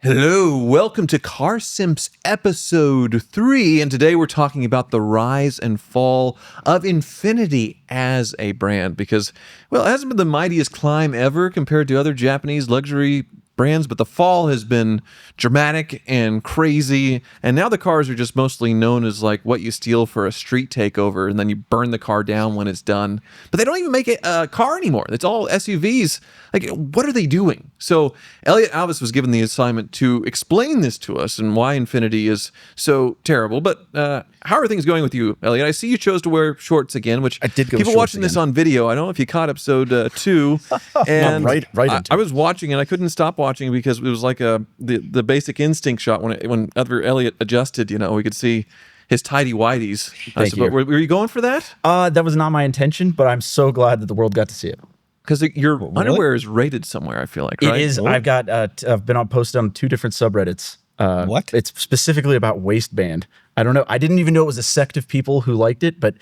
Hello, welcome to Car Simps episode 3, and today we're talking about the rise and fall of Infiniti as a brand because, well, it hasn't been the mightiest climb ever compared to other Japanese luxury brands, but the fall has been dramatic and crazy, and now the cars are just mostly known as like what you steal for a street takeover, and then you burn the car down when it's done. But they don't even make it a car anymore. It's all SUVs. Like, what are they doing? So Elliot Alvis was given the assignment to explain this to us and why Infiniti is so terrible. But how are things going with you, Elliot? I see you chose to wear shorts again, which I did go people watching this on video, I don't know if you caught episode 2. And right into I was watching and I couldn't stop watching because it was like the basic instinct shot when Elliot adjusted, we could see his tidy whities. Thank you. Were you going for that? That was not my intention, but I'm so glad that the world got to see it. Because your underwear is rated somewhere, I feel like, right? It is. Oh. I've been posted on 2 different subreddits. What? It's specifically about waistband. I don't know. I didn't even know it was a sect of people who liked it, but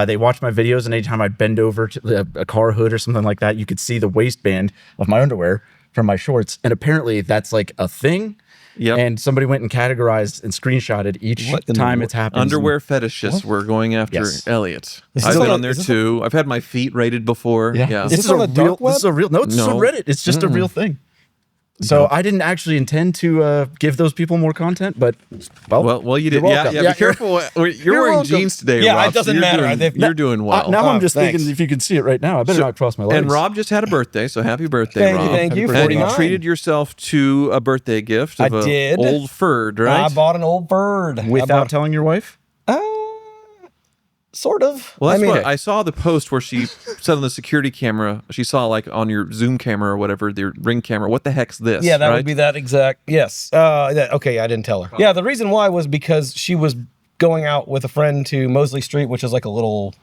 they watched my videos, and anytime I'd bend over to a car hood or something like that, you could see the waistband of my underwear from my shorts. And apparently that's like a thing. Yep. And somebody went and categorized and screenshotted each time it's happened. Underwear fetishists were going after Elliot. I've been on there too. I've had my feet rated before. Yeah. Is this on the dark web? This is a real. No, it's just a Reddit. It's just a real thing. So I didn't actually intend to give those people more content, but well, you did. Yeah, be careful. You're wearing jeans today, yeah, Rob. It doesn't matter. You're doing well. Now I'm just thinking if you can see it right now, I better not cross my legs. And Rob just had a birthday, so happy birthday, Rob. Thank you. And you treated yourself to a birthday gift of an old Ferd, right? I bought an old bird. Without telling your wife? Sort of. Well, that's what I saw the post where she said on the security camera, she saw like on your Zoom camera or whatever, the Ring camera, what the heck's this? Yeah, that would be that exact. Yes. Okay, I didn't tell her. Yeah, the reason why was because she was going out with a friend to Mosley Street, which is like a little,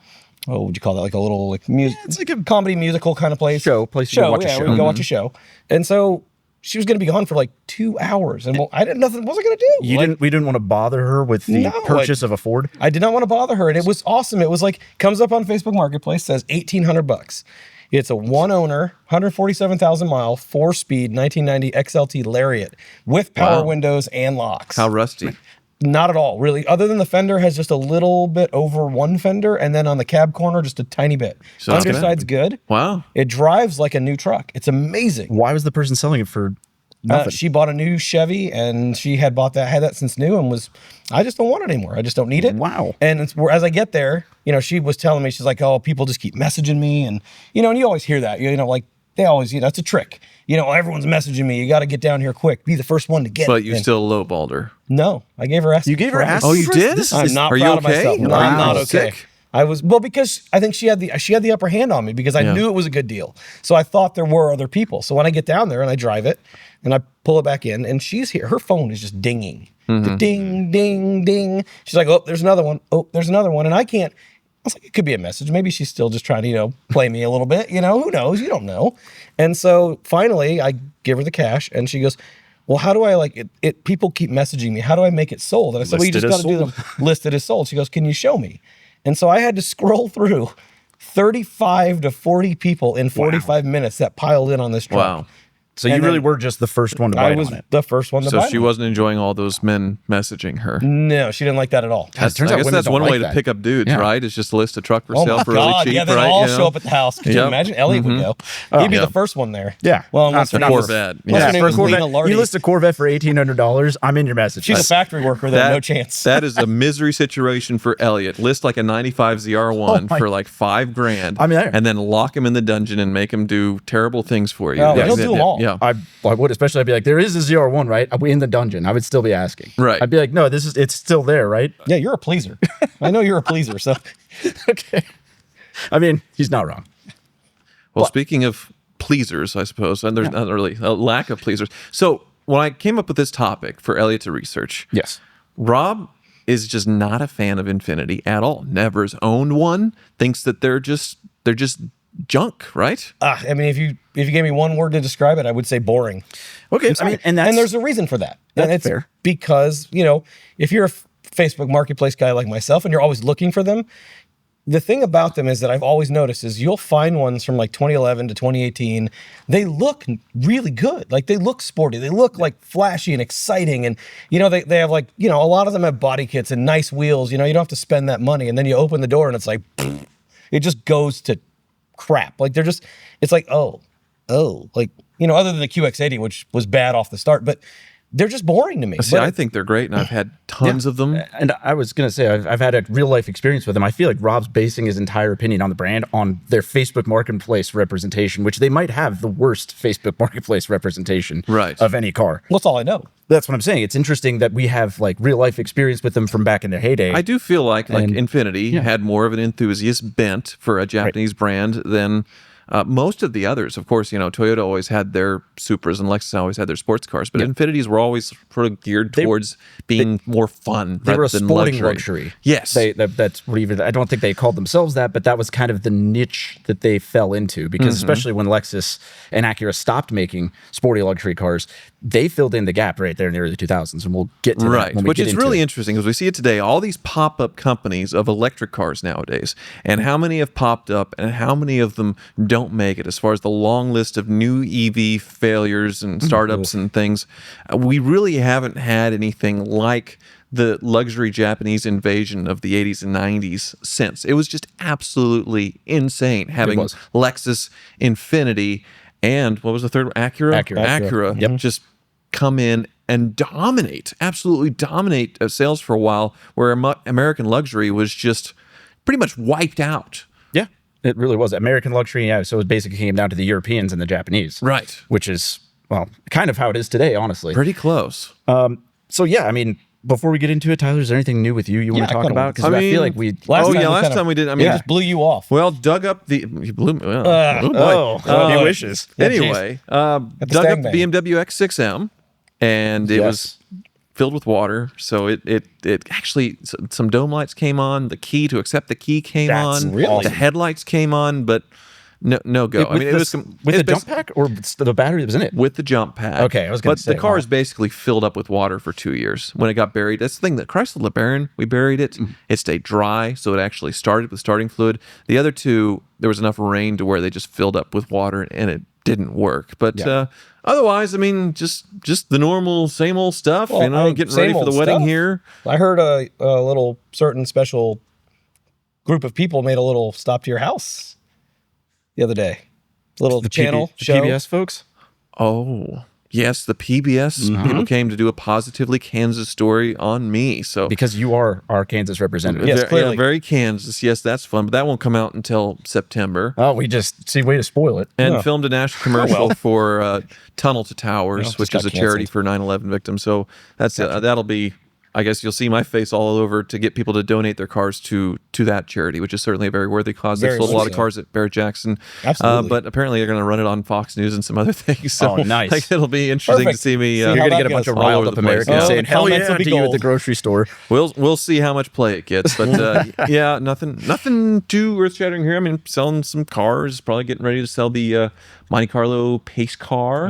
what would you call that? Like a little it's like a comedy musical kind of place. Place to go watch a show. We would go watch a show. And so she was going to be gone for like 2 hours, and I didn't nothing. What was I going to do? We didn't want to bother her with the purchase of a Ford. I did not want to bother her, and it was awesome. It was like comes up on Facebook Marketplace, says $1,800. It's a one owner, 147,000 mile, 4-speed 1990 XLT Lariat with power windows and locks. How rusty? Not at all, really. Other than the fender has just a little bit over one fender, and then on the cab corner, just a tiny bit. So underside's good. Wow. It drives like a new truck. It's amazing. Why was the person selling it for nothing? She bought a new Chevy, and she had had that since new, and I just don't want it anymore. I just don't need it. Wow. And as I get there, she was telling me, she's like, oh, people just keep messaging me, and and you always hear that, like they always, it's a trick. Everyone's messaging me. You got to get down here quick. Be the first one to get it. But you still lowballed her. No, I gave her asking. You gave her price. asking? Oh, you did? I'm not Are proud you of okay? myself. No, Wow. I'm not okay. Sick. I was because I think she had the upper hand on me because I knew it was a good deal. So I thought there were other people. So when I get down there and I drive it and I pull it back in and she's here, her phone is just dinging. The ding, ding, ding. She's like, oh, there's another one. Oh, there's another one. And I was like, it could be a message. Maybe she's still just trying to, play me a little bit. Who knows? You don't know. And so finally I give her the cash and she goes, well, how do I it? People keep messaging me. How do I make it sold? And I said, well, you just got to do them listed as sold. She goes, can you show me? And so I had to scroll through 35 to 40 people in 45 minutes that piled in on this truck. Wow. So you really were just the first one to bite on it. I was the first one to bite So she wasn't enjoying all those men messaging her. No, she didn't like that at all. It turns out I guess women that's don't one like way that. to pick up dudes, right? It's just list a truck for Oh sale my for really God, cheap, yeah, they'd right? all show up at the house. Could you imagine? Elliot would go. He'd be the first one there. Yeah. Well, unless A her name was- Corvette. unless her Yeah. name For a was Lena Corvette, Lardy. you list a Corvette for $1,800, I'm in your message. She's a factory worker, then no chance. That is a misery situation for Elliot. List like a 95 ZR1 for like $5,000. I mean, and then lock him in the dungeon and make him do terrible things for you. Oh, he'll do them all. Yeah. I would, especially I'd be like, there is a ZR1, right? Are we in the dungeon? I would still be asking. Right. I'd be like, no, it's still there, right? Yeah, you're a pleaser. I know you're a pleaser, so. Okay. I mean, he's not wrong. Well, speaking of pleasers, I suppose, and there's not really a lack of pleasers. So when I came up with this topic for Elliot to research, Yes. Rob is just not a fan of Infiniti at all. Never has owned one. Thinks that they're just junk, right? I mean, if you gave me one word to describe it, I would say boring. Okay. I mean, and there's a reason for that. And That's it's fair. because, if you're a Facebook Marketplace guy like myself and you're always looking for them, the thing about them is that I've always noticed is you'll find ones from like 2011 to 2018. They look really good. Like they look sporty. They look like flashy and exciting. And, they have like, a lot of them have body kits and nice wheels. You don't have to spend that money. And then you open the door and it's like, it just goes to crap. Like it's like, oh, like, other than the QX80, which was bad off the start, but they're just boring to me. See, I think they're great, and I've had tons of them. And I was going to say, I've had a real life experience with them. I feel like Rob's basing his entire opinion on the brand on their Facebook Marketplace representation, which they might have the worst Facebook Marketplace representation of any car. Well, that's all I know. That's what I'm saying. It's interesting that we have like real life experience with them from back in their heyday. I do feel like Infiniti had more of an enthusiast bent for a Japanese brand than most of the others. Of course, Toyota always had their Supras and Lexus always had their sports cars, but Infinitis were always sort of geared towards being more fun. They were a sporting luxury. Yes. That's what even, I don't think they called themselves that, but that was kind of the niche that they fell into because especially when Lexus and Acura stopped making sporty luxury cars, they filled in the gap right there in the early 2000s, and we'll get to that when we which get is into really it. interesting because we see it today, all these pop-up companies of electric cars nowadays, and how many have popped up and how many of them don't make it as far as the long list of new EV failures and startups and things. We really haven't had anything like the luxury Japanese invasion of the 80s and 90s since. It was just absolutely insane having Lexus, Infiniti, and what was the third one? Acura. Just come in and absolutely dominate sales for a while, where American luxury was just pretty much wiped out. Yeah, it really was. American luxury, so it basically came down to the Europeans and the Japanese. Right. Which is, well, kind of how it is today, honestly. Pretty close. So, yeah, I mean, before we get into it, Tyler, is there anything new with you want to talk about? Because I feel like we... Last time we did. I mean, just blew you off. Well, dug up the... You blew me. He wishes. Anyway, dug up BMW X6M, and it was filled with water. So it actually, some dome lights came on. The key to accept the key came on. Really? The headlights came on, but no go. It was with the jump pack or the battery that was in it? With the jump pack. Okay, I was going to say. But the car is basically filled up with water for 2 years. When it got buried, that's the thing. The Chrysler LeBaron, we buried it. It stayed dry, so it actually started with starting fluid. The other two, there was enough rain to where they just filled up with water, and it didn't work. But otherwise, I mean, just the normal, same old stuff. Well, getting ready for the wedding here. I heard a little certain special group of people made a little stop to your house the other day. Little channel show. PBS folks? Oh, yes, the PBS people came to do a Positively Kansas story on me. So because you are our Kansas representative. Yes, clearly. Very Kansas. Yes, that's fun, but that won't come out until September. Oh, we just see way to spoil it. And filmed a national commercial for Tunnel to Towers, which is a charity for 9/11 victims. So that's that'll be. I guess you'll see my face all over to get people to donate their cars to that charity, which is certainly a very worthy cause. They sold a lot of cars at Barrett Jackson. Absolutely. But apparently they're going to run it on Fox News and some other things. So nice. It'll be interesting to see me. You're going to get a bunch of riled up Americans saying, hell yeah, to you at the grocery store. We'll see how much play it gets. But yeah, nothing too earth-shattering here. I mean, selling some cars, probably getting ready to sell the Monte Carlo pace car.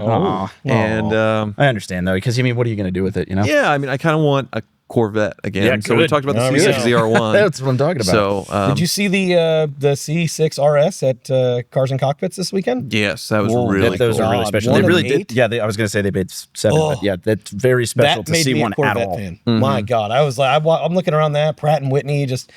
And I understand, though, because, what are you going to do with it, Yeah, I mean, I kind of want a Corvette again. Yeah, so we talked about the C6 ZR1. That's what I'm talking about. So, did you see the C6 RS at Cars and Cockpits this weekend? Yes, that was really those cool. are really special. One They of really eight? did. Yeah, I was going to say they made 7, but yeah, that's very special That to made see me one a Corvette at all. fan. My God, I was like, I'm looking around that Pratt and Whitney just.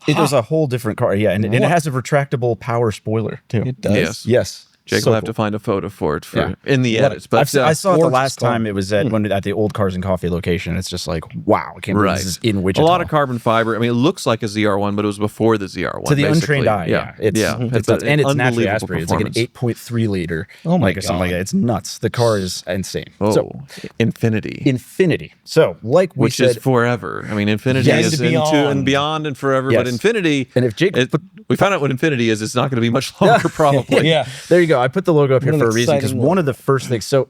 It was a whole different car, and it has a retractable power spoiler too. It does. Yes. Jake will have to find a photo for it in the edits. But I saw it the last car. time it was at the old Cars and Coffee location. It's just like, wow, I can't believe this is in Wichita. A lot of carbon fiber. I mean, it looks like a ZR1, but it was before the ZR1. To the basically. untrained eye, it's nuts. And it's naturally aspirated. It's like an 8.3 liter. Oh my God. Something like that. It's nuts. The car is insane. Oh, so, Infiniti. So, like we which said, is forever. I mean, Infiniti is into and beyond and forever. But Infiniti, and if Jake, we found out what Infiniti is. It's not going to be much longer, probably. Yeah. There you go. I put the logo up here for a reason because exciting one of the first things. So,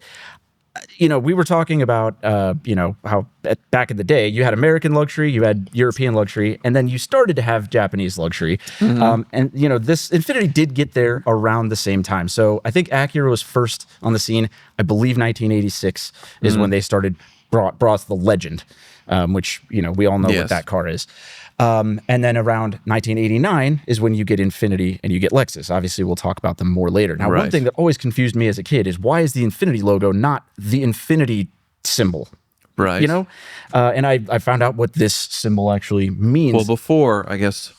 we were talking about, how back in the day you had American luxury, you had European luxury, and then you started to have Japanese luxury. And this Infiniti did get there around the same time. So I think Acura was first on the scene. I believe 1986 is when they brought the Legend, which we all know what that car is. And then around 1989 is when you get Infiniti and you get Lexus. Obviously, we'll talk about them more later. Now, one thing that always confused me as a kid is why is the Infiniti logo not the Infinity symbol? Right. You know? And I found out what this symbol actually means. Well, before, I guess,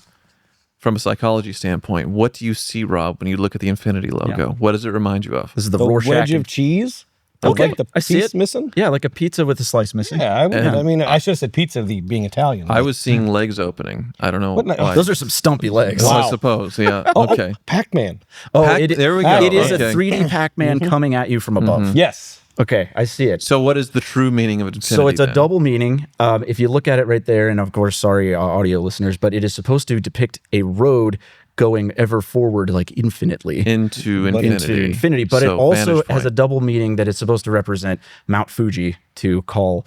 from a psychology standpoint, what do you see, Rob, when you look at the Infiniti logo? Yeah. What does it remind you of? This is the The Rorschach. wedge of cheese. Okay, Like the I see piece it. missing. Yeah, like a pizza with a slice missing. Yeah, I mean, I should have said pizza being Italian. I was seeing legs opening. I don't know What- why. Those are some stumpy legs. Well, Wow. I suppose, yeah. Okay. Pac-Man. Oh, There we go. It is Okay. a 3D Pac-Man coming at you from above. Yes. Okay, I see it. So what is the true meaning of Infiniti? So it's a then? double meaning. If you look at it right there, and of course, sorry, audio listeners, but it is supposed to depict a road going ever forward, like infinitely into into infinity. infinity. But So, it also vantage has a point. double meaning that it's supposed to represent Mount Fuji to call,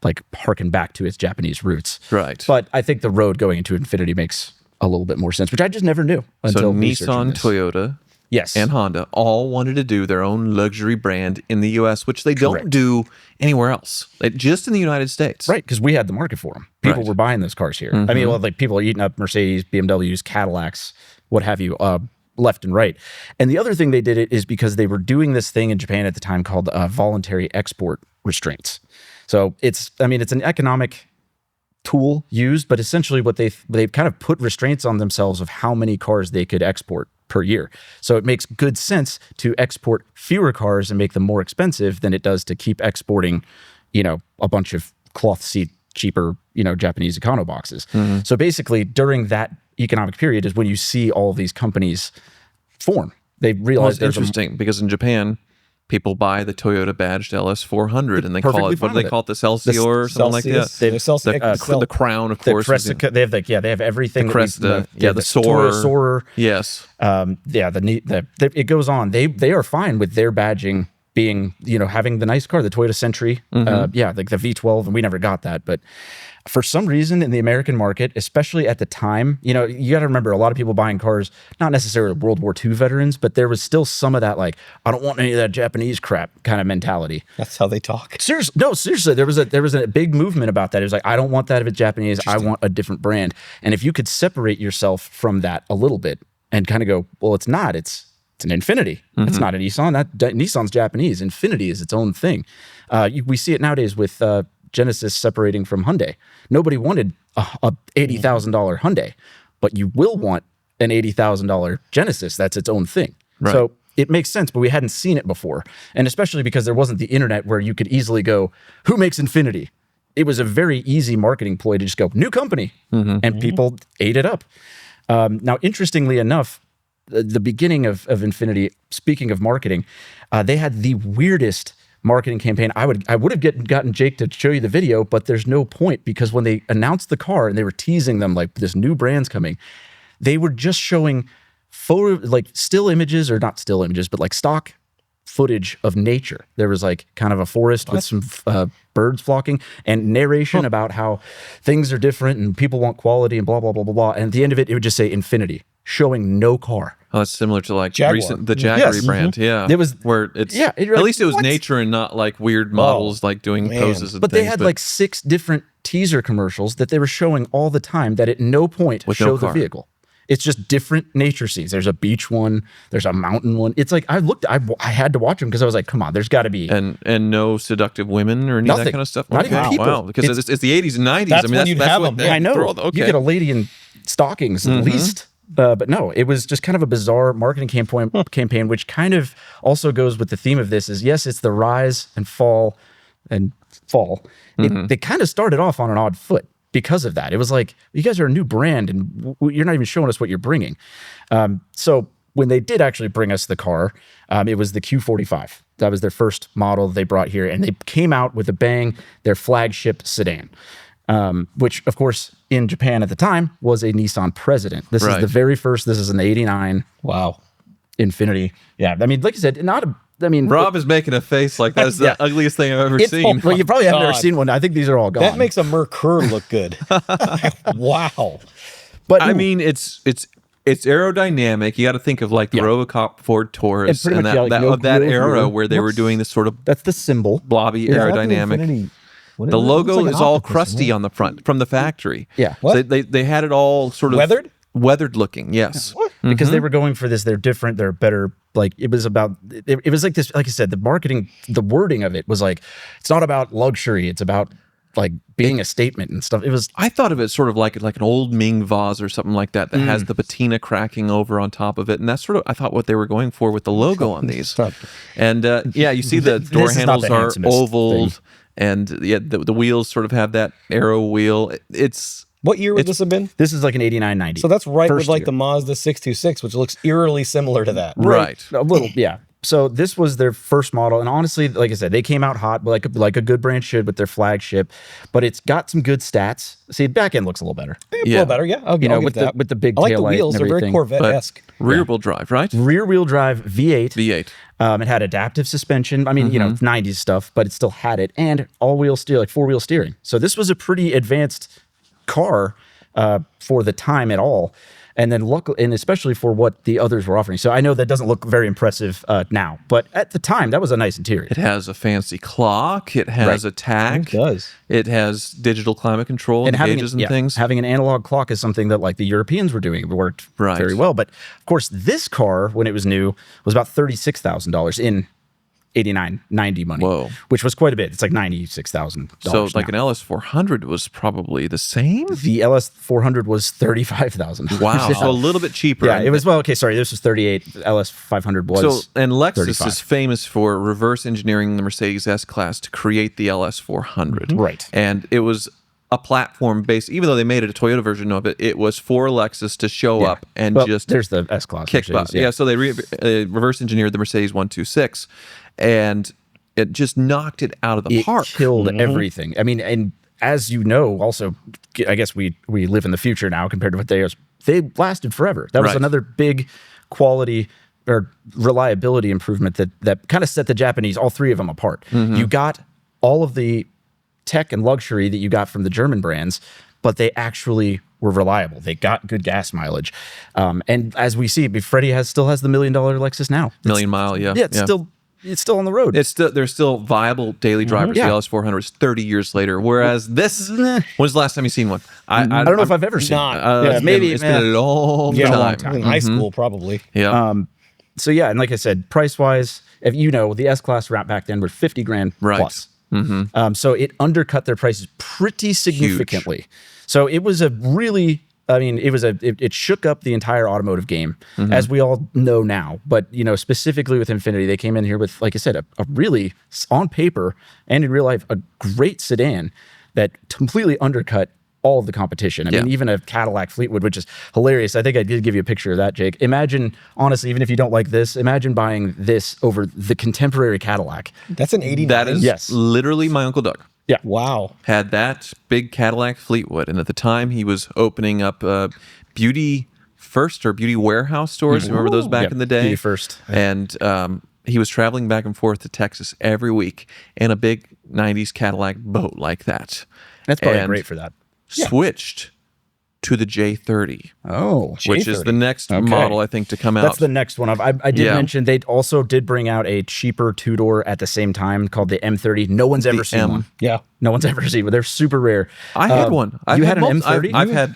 like, harken back to its Japanese roots. Right. But I think the road going into infinity makes a little bit more sense, which I just never knew until So researching Nissan, this. Toyota, Yes. and Honda all wanted to do their own luxury brand in the U.S., which they don't Correct. do anywhere else. Just in the United States. Right, because we had the market for them. People Right. were buying those cars here. I mean, well, like people are eating up Mercedes, BMWs, Cadillacs, what have you, left and right. And the other thing they did it is because they were doing this thing in Japan at the time called voluntary export restraints. So it's an economic tool used, but essentially what they've kind of put restraints on themselves of how many cars they could export per year. So it makes good sense to export fewer cars and make them more expensive than it does to keep exporting, a bunch of cloth seat cheaper, Japanese econo boxes. So basically during that economic period is when you see all of these companies form. They Well, realize it's there's interesting because in Japan, people buy the Toyota badged LS400 and they call perfectly it, what fine do they with call it? The Celsior or something like that? The crown, of the course. is Cresta, they have everything. the that we- Cresta, they have the Toyota Soarer. Soarer. Yes. It goes on. They are fine with their badging being, having the nice car, the Toyota Century. Like the V12, and we never got that. But for some reason in the American market, especially at the time, you got to remember a lot of people buying cars, not necessarily World War II veterans, but there was still some of that, like, I don't want any of that Japanese crap kind of mentality. That's how they talk. Seriously, there was a big movement about that. It was like, I don't want that if it's Japanese. I want a different brand. And if you could separate yourself from that a little bit and kind of go, well, it's not. It's an Infiniti. It's not a Nissan. Nissan's Japanese. Infiniti is its own thing. We see it nowadays with Genesis separating from Hyundai. Nobody wanted a $80,000 Hyundai, but you will want an $80,000 Genesis. That's its own thing. Right. So it makes sense, but we hadn't seen it before. And especially because there wasn't the internet where you could easily go, who makes Infiniti? It was a very easy marketing ploy to just go, new company. And people ate it up. Now, interestingly enough, the beginning of Infiniti, speaking of marketing, they had the weirdest marketing campaign. I would have gotten Jake to show you the video, but there's no point because when they announced the car and they were teasing them like this new brand's coming, they were just showing like still images, or not still images, but like stock footage of nature. There was like kind of a forest with some birds flocking and narration about how things are different and people want quality and blah, blah, blah, blah, blah. And at the end of it, it would just say Infiniti, showing no car. Oh, that's similar to like Jaguar. the Jaguar Yes. brand. Yeah. It was- where it's, yeah, at you're like, least it was what? nature and not like weird models like doing man. poses and But things. they had like 6 different teaser commercials that they were showing all the time that at no point With no show the car. vehicle. It's just different nature scenes. There's a beach one. There's a mountain one. It's like I had to watch them because I was like, come on, there's got to be. and no seductive women or any of that Nothing. kind of stuff. Not even people. Wow, because it's the 80s and 90s. That's I mean, when you'd have what them. they I know. throw- Okay. You get a lady in stockings at least. But no, it was just kind of a bizarre marketing campaign, which kind of also goes with the theme of this is, yes, it's the rise and fall. They kind of started off on an odd foot because of that. It was like, you guys are a new brand and you're not even showing us what you're bringing. So when they did actually bring us the car, it was the Q45. That was their first model they brought here. And they came out with a bang, their flagship sedan. Which, of course, in Japan at the time was a Nissan President. This is Right. the very first. This is an '89 Wow. Infiniti. Yeah, I mean, like you said, Rob is making a face like that's the ugliest thing I've ever It's seen. well, you probably haven't ever God. seen one. I think these are all gone. That makes a Mercure look good. Wow. but I mean, it's aerodynamic. You got to think of like the Robocop Ford Taurus pretty and much, that, yeah, like that no of that grill era here. where they were doing this sort of that's the symbol. blobby Is that the aerodynamic. Infiniti? What The it looks logo like an is all octopus, crusty yeah. on the front from the factory. Yeah. So What? they had it all sort of weathered looking. Yes. What? Because they were going for this. They're different. They're better. Like it was about. It was like this. Like I said, the marketing, the wording of it was like, it's not about luxury. It's about like being a statement and stuff. It was. I thought of it sort of like an old Ming vase or something like that has the patina cracking over on top of it, and that's sort of I thought what they were going for with the logo on these. And yeah, you see the door This is not handles the are handsomest oval, thing. and yeah, the wheels sort of have that arrow wheel. It's What year would this have been? This is like an 89, 90. So that's right First with like year. the Mazda 626, which looks eerily similar to that. right. A little, yeah. So this was their first model, and honestly, like I said, they came out hot, like a good brand should with their flagship. But it's got some good stats. See, back end looks a little better. A Yeah. little better, yeah. I'll You know, give with that. the big I like the taillight wheels; and they're very everything. Corvette-esque. Rear wheel drive, right? Rear wheel drive V8. V8. It had adaptive suspension. I mean, you know, 90s stuff, but it still had it, and all-wheel steer, like four-wheel steering. So this was a pretty advanced car for the time at all. And then luckily, and especially for what the others were offering. So I know that doesn't look very impressive now, but at the time, that was a nice interior. It has a fancy clock. It has a tach. It does. It has digital climate control and having gauges and things. Having an analog clock is something that like the Europeans were doing. It worked Right. very well. But of course, this car, when it was new, was about $36,000 in 89, 90 money. Whoa. Which was quite a bit. It's like $96,000. So like an LS400 was probably the same. The LS400 was $35,000. Wow. So a little bit cheaper. Yeah, it was, well, okay, sorry, this was 38. The LS500 was So, and Lexus 35. is famous for reverse engineering the Mercedes S-Class to create the LS400. Right. And it was a platform based, even though they made it a Toyota version of it, it was for Lexus to show up and Well, just there's the S-Class. kick butt. Mercedes, Yeah. So they reverse engineered the Mercedes 126 and it just knocked it out of the It park. killed everything. I mean, and as you know, also, I guess we live in the future now compared to what they lasted forever. That was Right. another big quality or reliability improvement that kind of set the Japanese, all three of them, apart. You got all of the tech and luxury that you got from the German brands, but they actually were reliable. They got good gas mileage. And as we see, Freddie still has the $1 million Lexus now. Million mile, yeah. Yeah, it's still on the road. They're still viable daily drivers. Yeah. The LS400 is 30 years later, whereas this. When's the last time you seen one? I don't know if I've ever seen not- it. Yeah, maybe it's been a long Yeah, time. a long time. In high school, probably. Yeah, So yeah, and like I said, price wise, if you know, the S-Class wrap back then were 50 grand Right. plus. So it undercut their prices pretty significantly. So it was a really, I mean, it shook up the entire automotive game, as we all know now. But you know, specifically with Infiniti, they came in here with, like I said, a really, on paper and in real life, a great sedan that completely undercut all of the competition. I mean, Yeah. even a Cadillac Fleetwood, which is hilarious. I think I did give you a picture of that, Jake. Imagine, honestly, even if you don't like this, imagine buying this over the contemporary Cadillac. That's an 89. that is Yes. literally my Uncle Doug. Wow. Had that big Cadillac Fleetwood, and at the time he was opening up Beauty First or Beauty Warehouse stores. Remember those back Yep, in the day? Beauty First. And he was traveling back and forth to Texas every week in a big '90s Cadillac boat like that. That's probably And great for that. Switched to the J30, Oh, which is J30. the next model I think to come out. that's the next one. I did Yeah. mention they also did bring out a cheaper two-door at the same time called the M30. No one's ever seen M. one. Yeah. No one's ever seen one. They're super rare. I had one. You had an M30?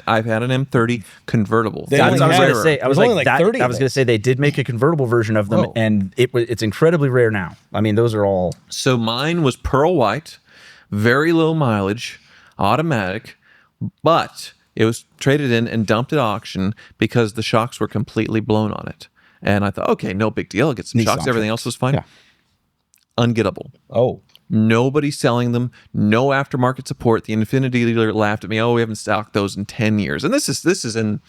I've had an M30 convertible. They I was only going had- to say, I was there's only like, like that, 30 I of was them. going to say they did make a convertible version of them, Oh. and it's incredibly rare now. I mean, those are all. So mine was pearl white, very low mileage, automatic, but it was traded in and dumped at auction because the shocks were completely blown on it. And I thought, okay, no big deal. I'll get some Nissan shocks. Everything else was fine. Yeah. Ungettable. Oh. Nobody selling them. No aftermarket support. The Infiniti dealer laughed at me. Oh, we haven't stocked those in 10 years. And this is in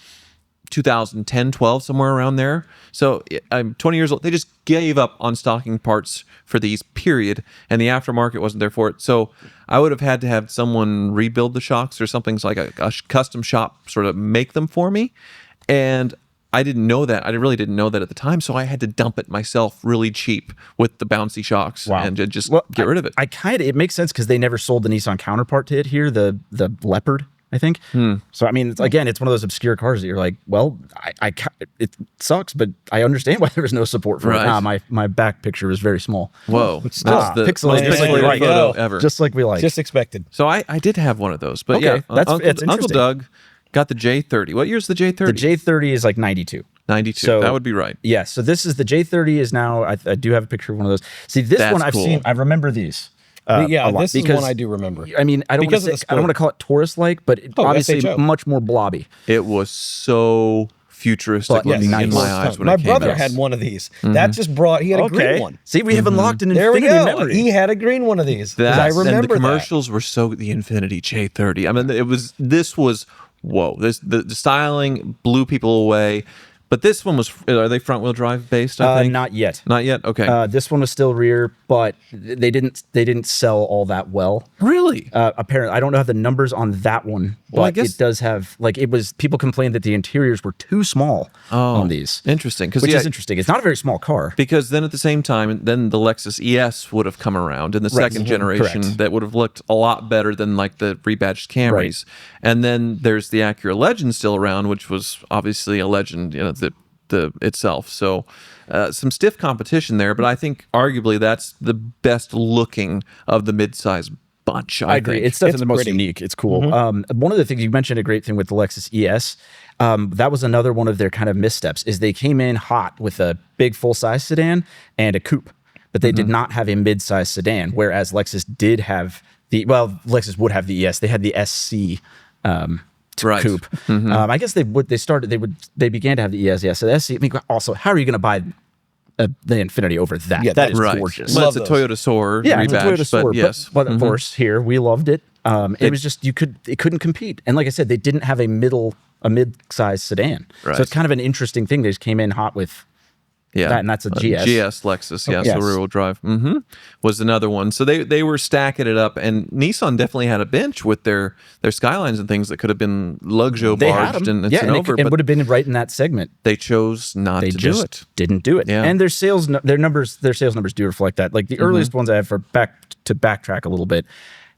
2010, 12, somewhere around there. So I'm 20 years old. They just gave up on stocking parts for these, period. And the aftermarket wasn't there for it. So I would have had to have someone rebuild the shocks or something, so like a custom shop sort of make them for me. And I didn't know that. I really didn't know that at the time. So I had to dump it myself really cheap with the bouncy shocks and just get rid of it. It makes sense because they never sold the Nissan counterpart to it here, the Leopard. I think. So, I mean, it's one of those obscure cars that you're like, well, it sucks, but I understand why there was no support for it. My back picture is very small. Whoa. That's the pixelated just like we like. photo ever. Just like we like. Just expected. So I did have one of those. But Okay, it's Uncle Doug got the J30. What year's the J30? The J30 is like 92. 92. So, that would be right. Yeah. So this is the J30 is now, I do have a picture of one of those. See, this That's one I've cool. seen, I remember these. This is one I do remember. I mean, I don't want to call it Taurus-like, but obviously SHO. much more blobby. It was so futuristic looking in my eyes when my it came brother out. had one of these. That just brought. He had a green one. See, we have unlocked an There we Infiniti go. memory. He had a green one of these. I remember and the that. commercials were so the Infiniti J30. I mean, this was whoa. The styling blew people away. But this one was, are they front wheel drive based? I think Not yet. Not yet. Okay. This one was still rear, but they didn't sell all that well. Really? Apparently, I don't know have the numbers on that one, but Well, I guess, it does have people complained that the interiors were too small on these. Interesting, which is interesting. It's not a very small car. Because then at the same time, then the Lexus ES would have come around in the second generation. Correct. That would have looked a lot better than like the rebadged Camrys. Right. And then there's the Acura Legend still around, which was obviously a legend, the itself. So some stiff competition there, but I think arguably that's the best looking of the mid-size bunch. I agree. think. It's definitely the most unique. It's cool. One of the things you mentioned, a great thing with the Lexus ES, that was another one of their kind of missteps, is they came in hot with a big full-size sedan and a coupe, but they did not have a mid-size sedan, whereas Lexus did have Lexus would have the ES. They had the SC coupe. I guess they began to have the ES. Yeah. So the SC. I mean, also, how are you going to buy the Infiniti over that? Yeah, that is right. gorgeous. Well, it's a Toyota Soar. Yeah, it's a rebadged, Toyota Soar. but yes. But of course, here we loved it. It was just it couldn't compete. And like I said, they didn't have a mid-sized sedan. Right. So it's kind of an interesting thing. They just came in hot with. Yeah, that, and that's a GS. GS Lexus, yes, yes. the rear-wheel drive was another one. So they were stacking it up, and Nissan definitely had a bench with their Skylines and things that could have been Luxo barged and sent over, and but would have been right in that segment. they chose not to do it. Didn't do it. Yeah. And their sales numbers do reflect that. Like the earliest ones I have to backtrack a little bit,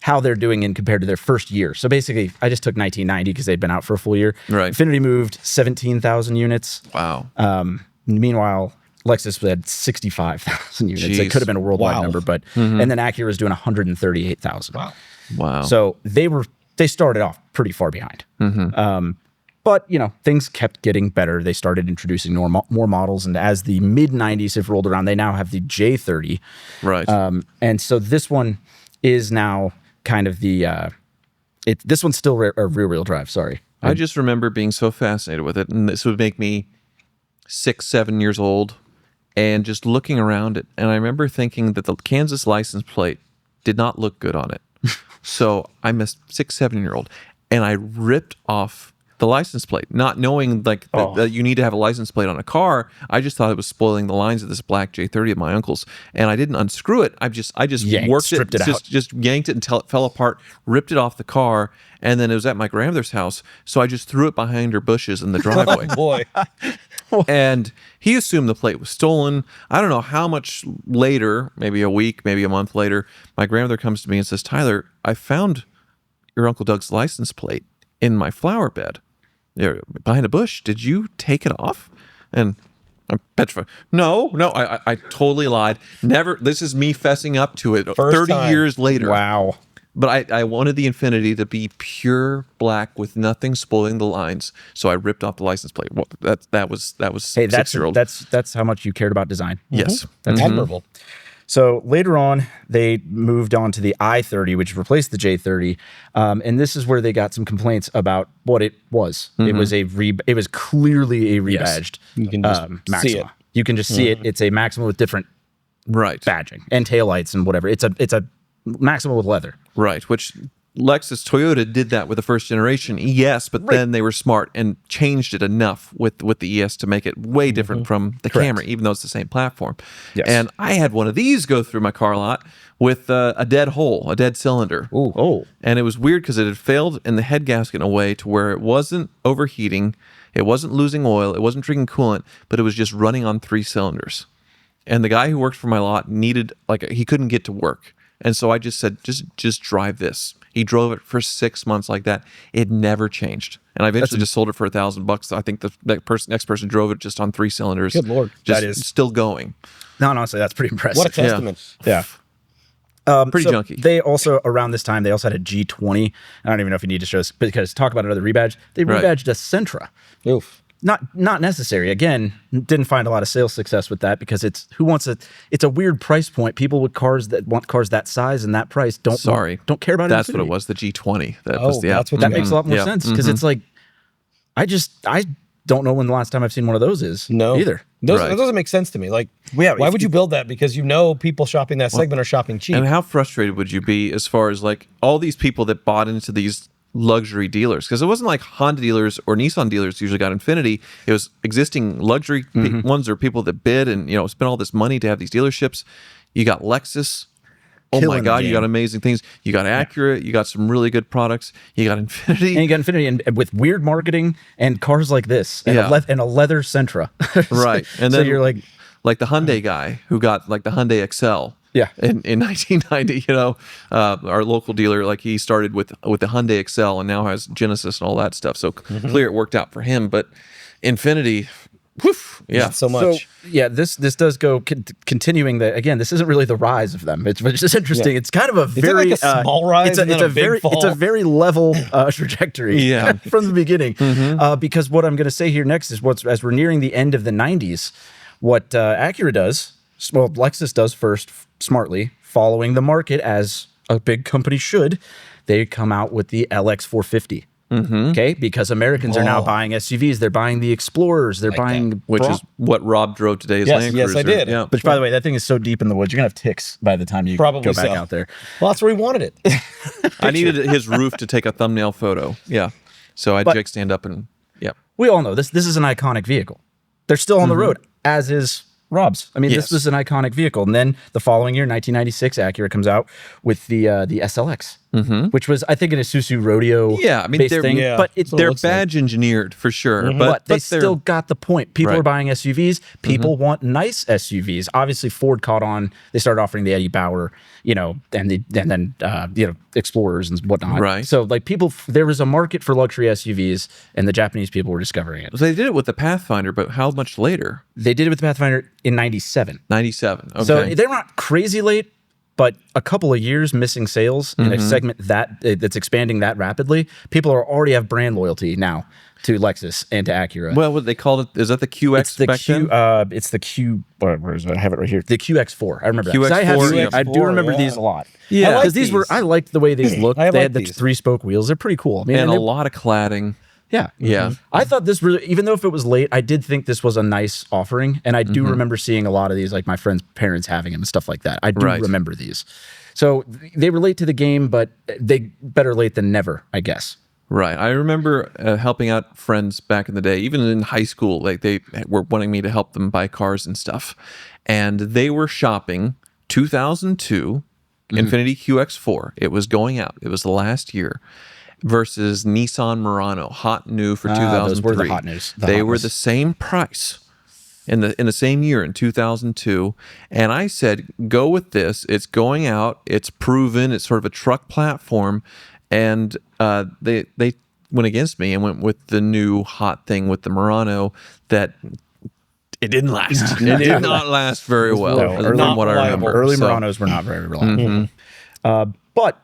how they're doing in compared to their first year. So basically, I just took 1990 because they'd been out for a full year. Right. Infiniti moved 17,000 units. Wow. Meanwhile, Lexus had 65,000 units. Jeez. It could have been a worldwide Wow. number, but and then Acura was doing 138,000. Wow. So they started off pretty far behind. But things kept getting better. They started introducing more models, and as the mid 90s have rolled around, they now have the J30. Right. And so this one is now kind of the this one's still a rear-wheel drive. Sorry. I just remember being so fascinated with it, and this would make me 6-7 years old, and just looking around it, and I remember thinking that the Kansas license plate did not look good on it. So I'm a 6-7-year-old, and I ripped off the license plate, not knowing that you need to have a license plate on a car. I just thought it was spoiling the lines of this black J30 of my uncle's, and I didn't unscrew it. I just Stripped it out. just yanked it until it fell apart, ripped it off the car, and then it was at my grandmother's house, so I just threw it behind her bushes in the driveway. Boy. And he assumed the plate was stolen. I don't know how much later, maybe a week, maybe a month later, my grandmother comes to me and says, "Tyler, I found your Uncle Doug's license plate in my flower bed behind a bush. Did you take it off?" And I'm petrified. No, I totally lied. Never. This is me fessing up to it 30 years later. Wow. But I wanted the Infiniti to be pure black with nothing spoiling the lines, so I ripped off the license plate. Well, that was Hey, 6-year-old. that's how much you cared about design. Yes. That's admirable. So later on, they moved on to the i30, which replaced the J30, and this is where they got some complaints about what it was. It was it was clearly a rebadged You can just Maxima. see it. You can just see it. It's a Maxima with different Right. badging and taillights and whatever. It's a Maxima with leather. Right, which Lexus Toyota did that with the first generation ES, but then they were smart and changed it enough with the ES to make it way different from the Correct. Camry, even though it's the same platform. Yes. And I had one of these go through my car lot with a dead hole, a dead cylinder. Ooh. Oh. And it was weird because it had failed in the head gasket in a way to where it wasn't overheating, it wasn't losing oil, it wasn't drinking coolant, but it was just running on 3 cylinders. And the guy who worked for my lot needed, he couldn't get to work. And so I just said, just drive this. He drove it for 6 months like that. It never changed. And I eventually just sold it for $1,000. I think the next person drove it just on 3 cylinders. Good Lord. Just That is- still going. No, honestly, that's pretty impressive. What a testament. Yeah. Pretty junky. They also, around this time, they also had a G20. I don't even know if you need to show this, because talk about another rebadge. They Right. rebadged a Sentra. Oof. Not necessary. Again, didn't find a lot of sales success with that, because it's a weird price point. People with cars that want cars that size and that price don't care about it. That's what it was, the G20. That was the that's what That makes a lot more Yeah. sense, because it's like, I don't know when the last time I've seen one of those is. No. Either. Right. That doesn't make sense to me. Like, Yeah, why if would you build that? Because people shopping that segment are shopping cheap. And how frustrated would you be as far as like all these people that bought into these luxury dealers? Because it wasn't like Honda dealers or Nissan dealers usually got Infiniti. It was existing luxury ones, or people that bid and spent all this money to have these dealerships. You got Lexus. Oh my Killing the God, you game. got amazing things. You got Acura. You got some really good products. You got Infiniti. And you got Infiniti, and with weird marketing and cars like this, and, Yeah. and a leather Sentra. Right. And so then you're like the Hyundai guy who got like the Hyundai Excel. Yeah. In 1990, our local dealer, like he started with the Hyundai Excel and now has Genesis and all that stuff. So clear it worked out for him. But Infiniti, woof, yeah. Not so much. So, yeah, this does go continuing the, again, this isn't really the rise of them. It's just interesting. Yeah. It's kind of a very like a small rise and then a big fall? It's a very level trajectory Yeah. from the beginning. Because what I'm going to say here next is as we're nearing the end of the 90s, what Acura does, well, Lexus does first, smartly, following the market as a big company should, they come out with the LX450. Okay, because Americans are now buying SUVs. They're buying the Explorers. They're buying Which is what Rob drove today's Yes, Land yes, Cruiser. I did. Yeah. Which, by the way, that thing is so deep in the woods, you're gonna have ticks by the time you Probably go back so. out there. Well, that's where he wanted it. I needed his roof to take a thumbnail photo. Yeah. So I had Jake stand up and, yeah. We all know this. This is an iconic vehicle. They're still on the road, as is Rob's. I mean, Yes. this was an iconic vehicle. And then the following year, 1996, Acura comes out with the SLX, which was, I think, an Isuzu rodeo Yeah, I mean, based they're- thing. yeah. But it's So it They're looks like. badge engineered for sure. but they they're- still got the point. People Right. are buying SUVs. People want nice SUVs. Obviously, Ford caught on. They started offering the Eddie Bauer, and then Explorers and whatnot. Right. So like there was a market for luxury SUVs, and the Japanese people were discovering it. So they did it with the Pathfinder, but how much later? They did it with the Pathfinder in '97. 97. Okay. So they're not crazy late, but a couple of years missing sales in a segment that's expanding that rapidly. People already have brand loyalty now to Lexus and to Acura. well, what they called it, is that the QX it's the back Q. then? It's the Q. Where is it? I have it right here. The QX4. I remember that. 'Cause QX4, I do yeah. remember Yeah. these a lot. Yeah. I like because these. I liked the way these looked. I They like had the these. 3-spoke wheels. They're pretty cool. I mean, And they- a lot of cladding. Yeah. Yeah. I thought this really, even though if it was late, I did think this was a nice offering. And I do remember seeing a lot of these, like my friends' parents having them and stuff like that. I do Right. remember these. So they relate to the game, but they better late than never, I guess. Right. I remember helping out friends back in the day, even in high school. Like they were wanting me to help them buy cars and stuff. And they were shopping 2002 Infiniti QX4. It was going out. It was the last year. Versus Nissan Murano, hot new for 2003. those were the hot news. They were the same price in the same year in 2002, and I said, go with this. It's going out. It's proven. It's sort of a truck platform, and they went against me and went with the new hot thing with the Murano that. It didn't last. It did not last very well, No, from not what I reliable. remember. Early So- Muranos were not very reliable. But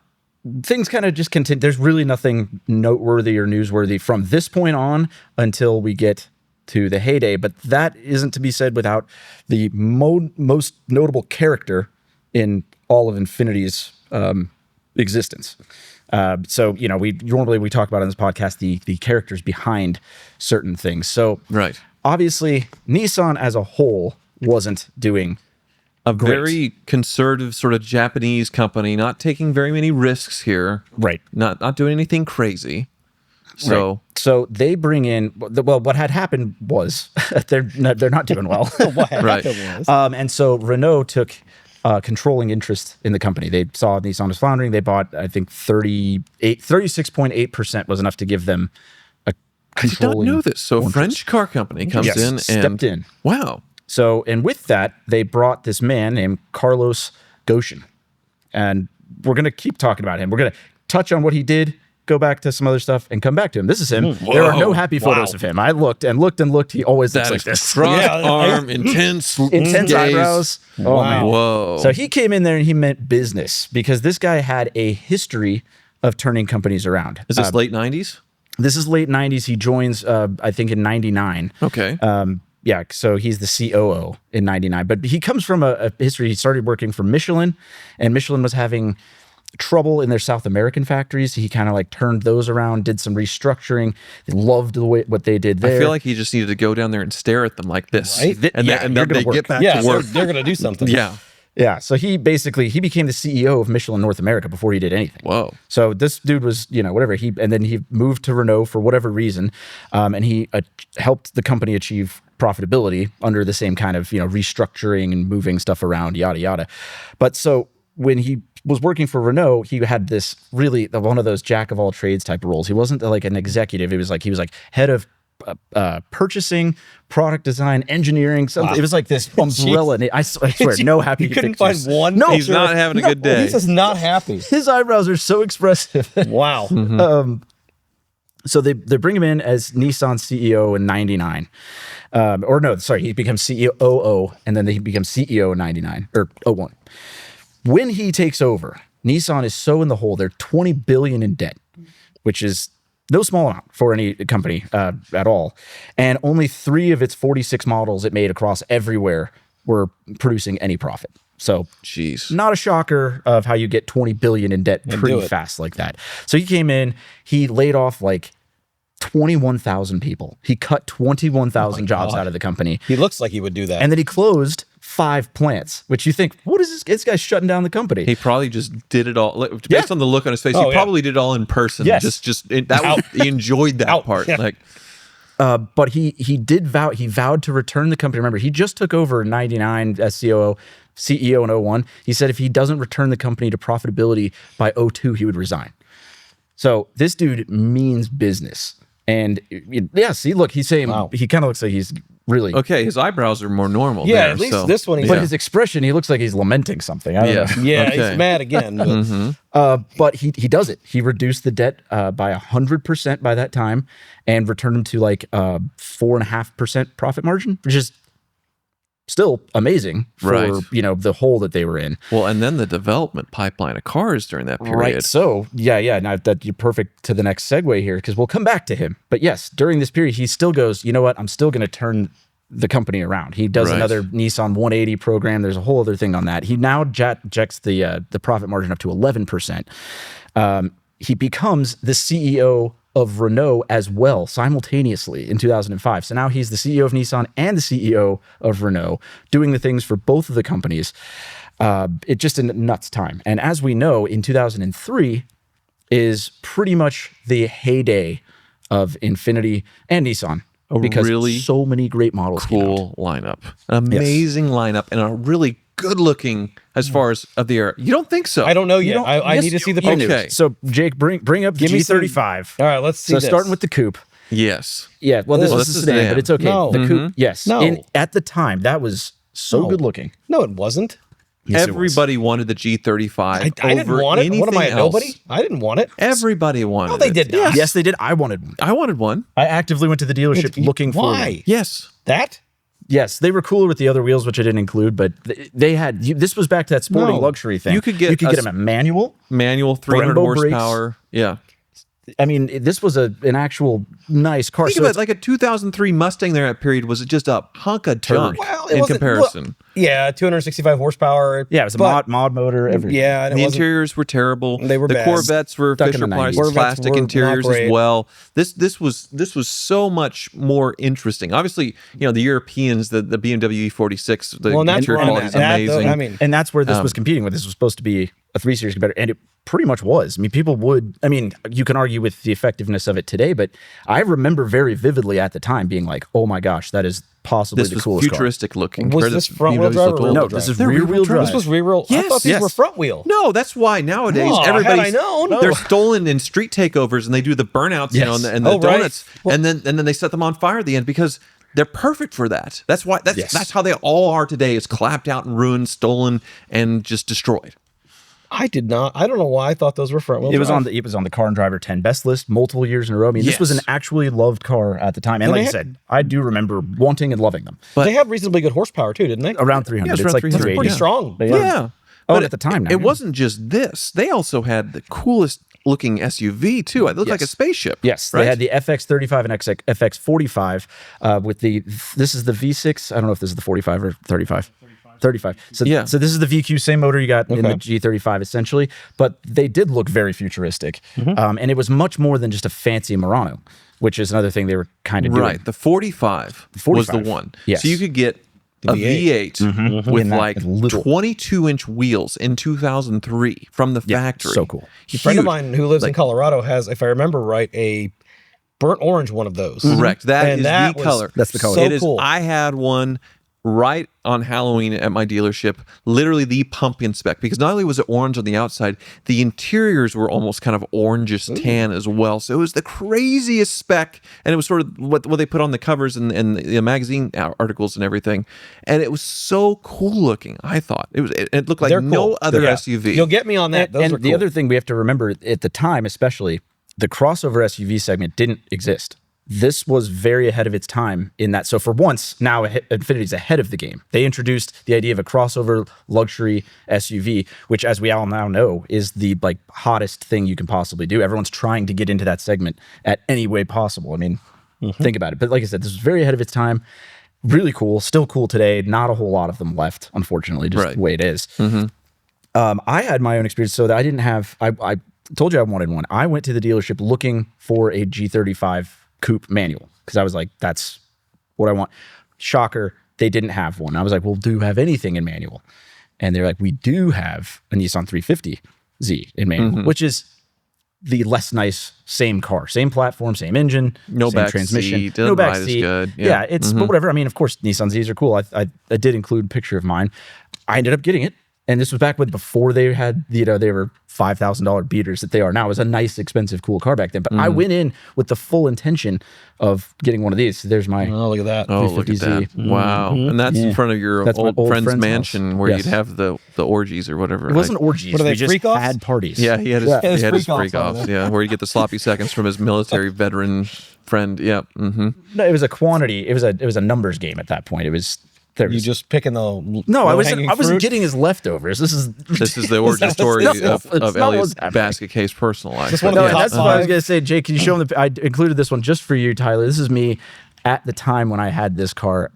things kind of just continue. There's really nothing noteworthy or newsworthy from this point on until we get to the heyday. But that isn't to be said without the most notable character in all of Infiniti's existence. So, we normally talk about on this podcast the characters behind certain things. So, Right. obviously, Nissan as a whole wasn't doing A very conservative sort of Japanese company, not taking very many risks here. right. Not doing anything crazy. So Right. So they bring in what had happened was they're not doing well. What Right. happened was, And so Renault took controlling interest in the company. They saw Nissan was floundering. They bought, I think, 36.8% was enough to give them a I did not controlling know this. So a interest. French car company comes Yes, in and stepped in. Wow. So, and with that, they brought this man named Carlos Goshen. And we're going to keep talking about him. We're going to touch on what he did, go back to some other stuff, and come back to him. This is him. There are no happy photos of him. I looked and looked and looked. He always looks like this. Crossed arm, intense gaze. Eyebrows. Oh, Wow. man. Whoa. So he came in there and he meant business because this guy had a history of turning companies around. Is this late 90s? This is late 90s. He joins, I think, in 99. Okay. Yeah, so he's the COO in 99. But he comes from a history. He started working for Michelin, and Michelin was having trouble in their South American factories. He kind of like turned those around, did some restructuring. They loved the way what they did there. I feel like he just needed to go down there and stare at them like this. Right? And Yeah, then you're they gonna get back Yeah, to work. they're going to do something. Yeah. Yeah, so he became the CEO of Michelin North America before he did anything. Whoa. So this dude was, whatever. And then he moved to Renault for whatever reason, and he helped the company achieve profitability under the same kind of, restructuring and moving stuff around, yada, yada. But so when he was working for Renault, he had this really one of those jack of all trades type of roles. He wasn't like an executive. He was like head of purchasing, product design, engineering, something. It was like this umbrella. And I swear, no happy You couldn't pictures. find one. No, He's not having a good day. He's just not happy. his eyebrows are so expressive. Wow. So they bring him in as Nissan CEO in 99. He becomes CEO and then he becomes CEO in 99 or 01. When he takes over, Nissan is so in the hole. They're 20 billion in debt, which is no small amount for any company at all. And only 3 of its 46 models it made across everywhere were producing any profit. So Jeez. not a shocker of how you get 20 billion in debt pretty fast like that. So he came in, he laid off like 21,000 people. He cut 21,000 jobs out of the company. He looks like he would do that. And then he closed 5 plants, which you think, what is this? This guy's shutting down the company. He probably just did it all based on the look on his face. Oh, he probably did it all in person. Yes. He enjoyed that part. Yeah. Like, But he vowed to return the company. Remember, he just took over in 99 as CEO in 01. He said if he doesn't return the company to profitability by 02, he would resign. So this dude means business. And see, look, he's saying he kind of looks like he's really okay, his eyebrows are more normal. yeah, there, at least so. this one. But his expression, he looks like he's lamenting something. I don't know. Yeah, Okay. he's mad again. But But he does it. He reduced the debt by 100% by that time and returned him to like 4.5% profit margin, which is still amazing for Right. the hole that they were in. Well, and then the development pipeline of cars during that period. Right. So now that you're perfect to the next segue here because we'll come back to him. But yes, during this period, he still goes, you know what? I'm still going to turn the company around. He does Right. another Nissan 180 program. There's a whole other thing on that. He now jacks the profit margin up to 11%. He becomes the CEO of Renault as well simultaneously in 2005. So now he's the CEO of Nissan and the CEO of Renault, doing the things for both of the companies. It just a nuts time. And as we know, in 2003 is pretty much the heyday of Infiniti and Nissan. Because really so many great models came out. Cool lineup. An amazing lineup and a really good looking as far as of the era. You don't think so? I don't know yet. don't- I yes, need to see the you do. pictures. Okay. So Jake, bring up the Give me some- G35. All right, let's see. So this. starting with the coupe. Yes. Yeah, well, this Well, was this the is sedan, sedan. but it's okay. No. The coupe, yes. No. At the time, that was so No. good looking. No, it wasn't. Yes, it was. Everybody wanted the G35 I didn't over want it. anything What am I, a else. nobody? I didn't want it. Everybody wanted No, they it. did not. Yes, they did. I wanted one. I wanted one. I actively went to the dealership looking for one. Why? Yes. That? Yes, they were cooler with the other wheels, which I didn't include, but they had. This was back to that sporting No. luxury thing. You could get a them a manual. Manual 300 Brembo brakes. horsepower. Yeah. I mean, this was an actual nice car. Think So about it's- it, like a 2003 Mustang there at period was just a hunk of junk Well, it in wasn't- comparison. well, yeah, 265 horsepower. yeah, it was a but- mod motor. Everything. Yeah, and it The wasn't- interiors were terrible. They were the bad. Corvettes were Stuck in Fisher the Price 90s. Corvettes plastic were not interiors as great. well. This was so much more interesting. Obviously, the Europeans, the BMW E46, the Well, and that's interior where I'm quality is at. That, though, amazing. I mean, And that's where this was competing with. This was supposed to be a 3 Series competitor, and it pretty much was. I mean, people would. I mean, you can argue with the effectiveness of it today, but I remember very vividly at the time being like, "Oh my gosh, that is possibly this the was coolest futuristic looking. Was Where this the front-wheel BMWs drive or looked rear-wheel old. car. No, drive? this is They're rear-wheel drive. This was rear-wheel. I Yes, thought these yes. were front wheel. No, that's why nowadays Oh, had everybody's I known. they're No. stolen in street takeovers and they do the burnouts, Yes. and the Oh, right. donuts, and then they set them on fire at the end because they're perfect for that. That's why Yes. that's how they all are today. Is clapped out and ruined, stolen, and just destroyed. I did not. I don't know why I thought those were front wheel. It was on the Car and Driver 10 best list multiple years in a row. I mean, this was an actually loved car at the time. And like I said, I do remember wanting and loving them. But they have reasonably good horsepower too, didn't they? Around 300. Yeah, it's it's around like 300. 380. Pretty strong. Yeah. Oh, But at the time, it wasn't just this. They also had the coolest looking SUV too. It looked like a spaceship. Yes, right? they had the FX35 and FX45 with this is the V6. I don't know if this is the 45 or 35. 35. So this is the VQ, same motor you got in the G35 essentially, but they did look very futuristic. And it was much more than just a fancy Murano, which is another thing they were kind of doing. Right. The 45 was the one. Yes. So you could get a V8 with like 22-inch wheels in 2003 from the factory. So cool. A friend of mine who lives in Colorado has, if I remember right, a burnt orange one of those. Correct. That is the color. That's the color. So It is. cool. I had one right on Halloween at my dealership, literally the pumpkin spec, because not only was it orange on the outside, the interiors were almost kind of orangish tan as well. So it was the craziest spec, and it was sort of what they put on the covers and the magazine articles and everything. And it was so cool looking. I thought it looked like no other SUV. You'll get me on that. Those And are the cool. other thing we have to remember at the time, especially, the crossover SUV segment didn't exist. This was very ahead of its time in that. So for once, now Infiniti's ahead of the game. They introduced the idea of a crossover luxury SUV, which, as we all now know, is the hottest thing you can possibly do. Everyone's trying to get into that segment at any way possible. I mean, think about it. But like I said, this was very ahead of its time. Really cool. Still cool today. Not a whole lot of them left, unfortunately, just the way it is. I had my own experience, so that I didn't have. I told you I wanted one. I went to the dealership looking for a G35 coupe manual because I was like, that's what I want. Shocker, they didn't have one. I was like, well, do you have anything in manual? And they're like, we do have a Nissan 350Z in manual, which is the less nice, same car, same platform, same engine, No same back transmission, seat, doesn't ride as good. Yeah, it's but whatever. I mean, of course, Nissan Zs are cool. I did include a picture of mine. I ended up getting it. And this was back before they had, they were $5,000 beaters that they are now. It was a nice, expensive, cool car back then. But I went in with the full intention of getting one of these. So there's my look at that. Oh, look at that. Wow. And that's in front of your old friend's mansion where you'd have the orgies or whatever. It wasn't orgies. What are they, we just freak-offs? had parties. Yeah, he had his freak freak-offs offs. Yeah, where you get the sloppy seconds from his military veteran friend. Yeah. No, it was a quantity. It was a numbers game at that point. It was... You just picking the no, I wasn't fruit? getting his leftovers. This is the origin story of Elliot's basket case personal life. Just one of the top that's what I was five. gonna say. Jake, can you show him I included this one just for you, Tyler. This is me at the time when I had this car.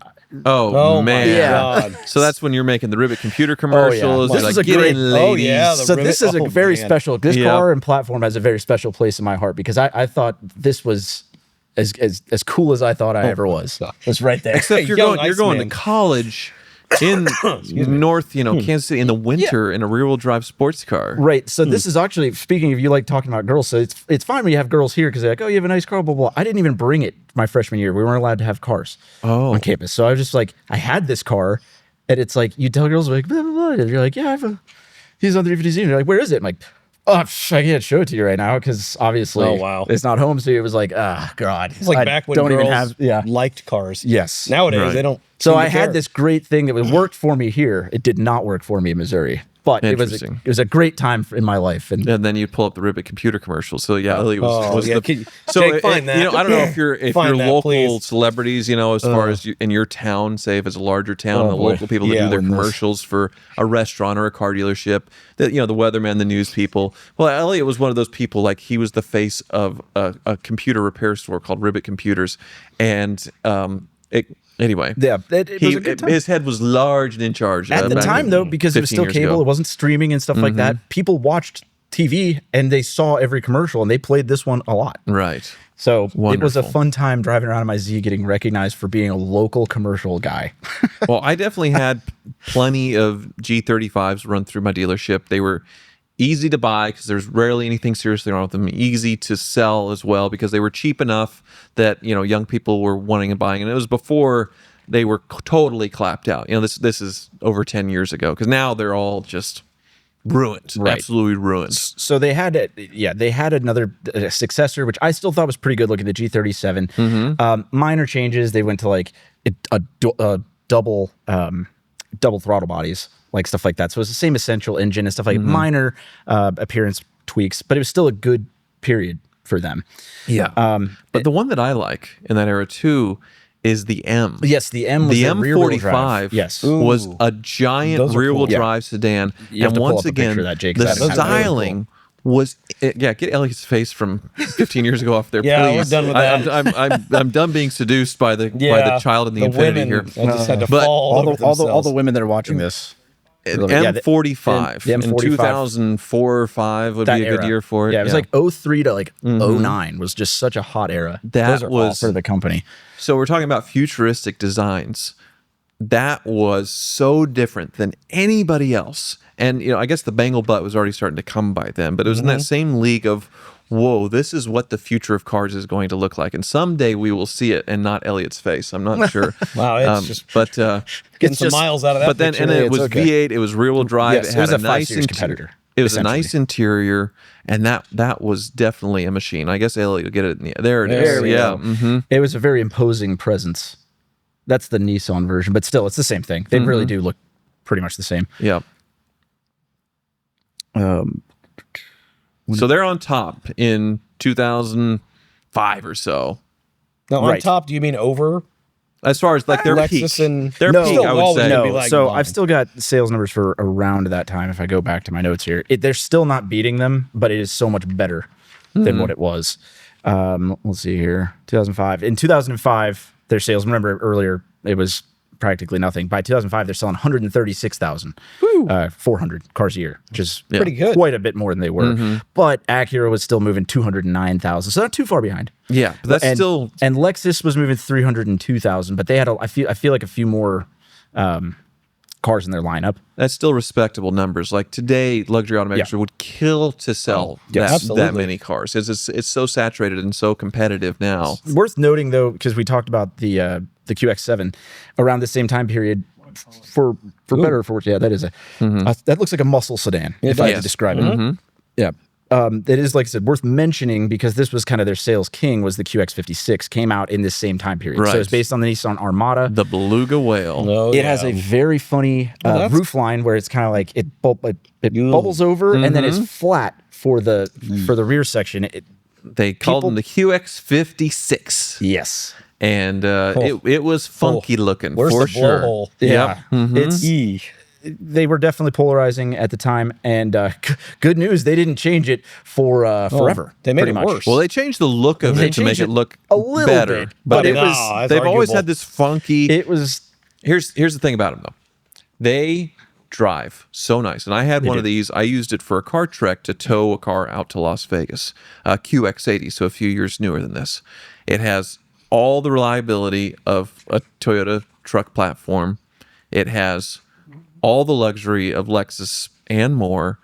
Oh, my man. God. So that's when you're making the Rivet computer commercials. This You're is like, a get great- in, ladies. yeah, So this is a very special. This Yeah. car and platform has a very special place in my heart because I thought this was as cool as I thought I ever was. It's right there. Except you're Young going to Iceman. college in North, Kansas City in the winter in a rear-wheel drive sports car. Right. So this is actually, speaking of you like talking about girls, so it's fine when you have girls here because they're like, oh, you have a nice car, blah, blah. I didn't even bring it my freshman year. We weren't allowed to have cars on campus. So I was just like, I had this car, and it's like, you tell girls, like, blah, blah, blah. And you're like, yeah, I have a, he's on 350Z. And you're like, where is it? I'm like, oh, I can't show it to you right now because obviously it's not home. So it was like, God. It's like back when girls liked cars. Yes. Nowadays, they don't. So seem to I had care. this great thing that worked for me here. It did not work for me in Missouri, but it was a great time in my life. And then you pull up the Rivet computer commercial. So yeah, Elliot was yeah. the. Jake, find that. I don't know if you're Find that, local please. celebrities, as far as in your town, say if it's a larger town, the local people that do their commercials for a restaurant or a car dealership, the weatherman, the news people. Well, Elliot was one of those people. Like he was the face of a computer repair store called Rivet Computers, and anyway, yeah, it was a good time. His head was large and in charge At the time, though, because it was still 15 years cable, ago. it wasn't streaming and stuff like that. People watched TV and they saw every commercial and they played this one a lot. Right. So it was a Wonderful. fun time driving around in my Z, getting recognized for being a local commercial guy. Well, I definitely had plenty of G35s run through my dealership. They were easy to buy because there's rarely anything seriously wrong with them. Easy to sell as well because they were cheap enough that young people were wanting and buying. And it was before they were totally clapped out. This is over 10 years ago because now they're all just ruined, absolutely ruined. So they had another successor, which I still thought was pretty good looking, the G37. Minor changes. They went to like a double throttle bodies, like stuff like that. So it was the same essential engine and stuff like minor appearance tweaks, but it was still a good period for them. Yeah. But the one that I like in that era too is the M. Yes, the M was the the rear-wheel drive. M45 Yes. was a giant Those are rear-wheel cool. drive sedan. You have and to pull once up a again, picture of that, Jake, 'cause the that is really styling was get Elliot's face from 15 years ago off there, Yeah, we're please. done with that. I'm done being seduced by the child in the Infiniti women, here. I just had to But fall over all themselves. the women that are watching this. M45 the in M45. 2004 or 5 would That be a good era. year for it. Yeah, it was like 03 to like 09 was just such a hot era. That Those are was for the company. So we're talking about futuristic designs. That was so different than anybody else. And, I guess the Bangle butt was already starting to come by then, but it was in that same league of, whoa, this is what the future of cars is going to look like. And someday we will see it and not Elliot's face. I'm not sure. Wow, it's just but getting some miles out of that. but then, picture. and it it's was okay. V8, it was rear-wheel drive. Yes, it it had was a a 5 nice Series competitor, It was a essentially. nice interior, and that was definitely a machine. I guess Elliot will get it. There it is. There we Yeah. go. It was a very imposing presence. That's the Nissan version, but still, it's the same thing. They really do look pretty much the same. Yeah. So they're on top in 2005 or so. Now, on Right. top, do you mean over? As far as like their Lexus peak, and- their No, peak, I would always say. gonna be No, like so mine. I've still got sales numbers for around that time. If I go back to my notes here, they're still not beating them, but it is so much better than what it was. Let's see here, 2005. In 2005, their sales. Remember earlier, it was practically nothing. By 2005, they're selling 136,400 cars a year, which is Pretty good. quite a bit more than they were. But Acura was still moving 209,000, so not too far behind. Yeah, but that's and, still and Lexus was moving 302,000, but they had I feel like a few more cars in their lineup. that's still respectable numbers. Like today, luxury automakers Yeah. would kill to sell yes, that absolutely. many cars. It's so saturated and so competitive now. Worth noting though, because we talked about the QX7 around the same time period. For better or for worse, yeah, that is that looks like a muscle sedan if I had to does. describe it. Yeah. It is, like I said, worth mentioning because this was kind of their sales king. Was the QX56 came out in this same time period? So Right. it's based on the Nissan Armada. The Beluga Whale. Oh, It has a very funny that's- roof line where it's kind of like it bubbles over and then it's flat for the rear section. They called them the QX56. Yes. And it was funky looking Where's for the sure. blowhole? Yeah. It's E. they were definitely polarizing at the time, and good news, they didn't change it for forever. they made pretty it much. worse. Well, they changed the look of They it to make changed it look a little better, bit, but but it it was. was- that's They've always arguable. had this funky. It was Here's the thing about them though. They drive so nice, and I had one of these. I used it for a car trek to tow a car out to Las Vegas, QX80, so a few years newer than this. It has all the reliability of a Toyota truck platform. It has all the luxury of Lexus and more,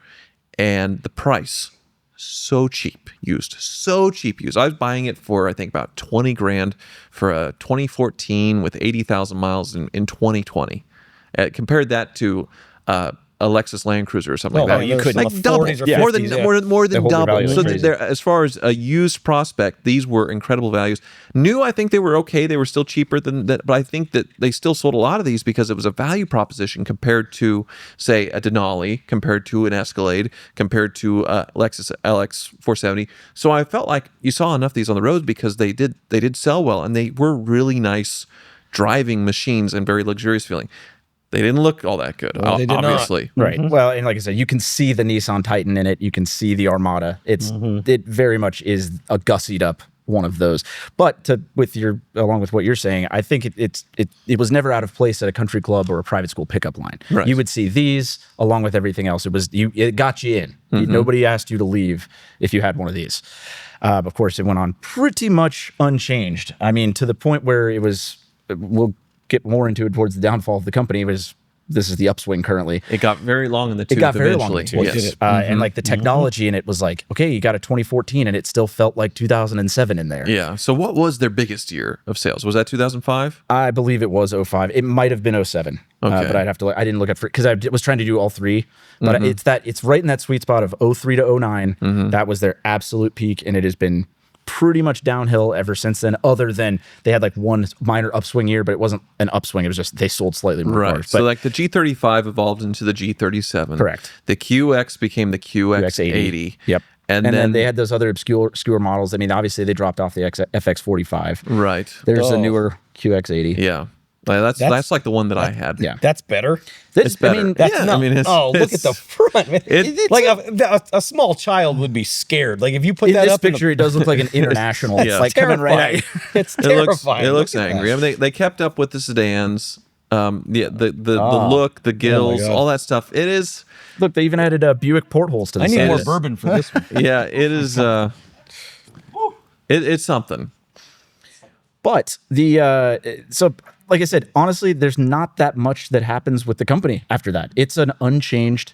and the price so cheap used. I was buying it for I think about 20 grand for a 2014 with 80,000 miles in 2020. Compared that to a Lexus Land Cruiser or something Oh, like man, that. you couldn't. Like The double, 40s or more 50s, than yeah. more They than hold their double. value So like crazy. they're, as far as a used prospect, these were incredible values. New, I think they were okay. They were still cheaper than that, but I think that they still sold a lot of these because it was a value proposition compared to, say, a Denali, compared to an Escalade, compared to a Lexus LX 470. So I felt like you saw enough of these on the road because they did sell well, and they were really nice driving machines and very luxurious feeling. They didn't look all that good, they did not. obviously. right. Well, and like I said, you can see the Nissan Titan in it. You can see the Armada. It very much is a gussied up one of those. But along with what you're saying, I think it was never out of place at a country club or a private school pickup line. Right. You would see these along with everything else. It got you in. Nobody asked you to leave if you had one of these. Of course, it went on pretty much unchanged. I mean, to the point where it was. We'll get more into it towards the downfall of the company. This is the upswing currently. It got very long in the tooth It got very eventually. long in the tooth. Yes. And like the technology in it was like, okay, you got a 2014 and it still felt like 2007 in there. Yeah. So what was their biggest year of sales? Was that 2005? I believe it was 05. It might have been 07. Okay. But I'd have to look. I didn't look at because I was trying to do all three. But it's right in that sweet spot of 03 to 09. That was their absolute peak, and it has been pretty much downhill ever since then, other than they had like one minor upswing year, but it wasn't an upswing. It was just they sold slightly more Right. cars. So But like the G35 evolved into the G37. Correct. The QX became the QX80. Yep. And then they had those other obscure models. I mean, obviously they dropped off the FX45. Right. There's a newer QX80. Yeah. Like, that's like the one that I had. Yeah. That's better. It's better. I mean, That's Yeah, not, I mean, it's- look at it's- the front, man. It's like a small child would be scared. Like if you put in that this up in picture, it does look like an international. Yeah. Like coming right at you. It's It looks terrifying. it looks Look at angry. that. I mean, they kept up with the sedans. The look, the gills, God. all that stuff. It is. Look, they even added Buick portholes to the I need side. more bourbon for this one. Yeah, it is. It's something. But so like I said, honestly, there's not that much that happens with the company after that. It's an unchanged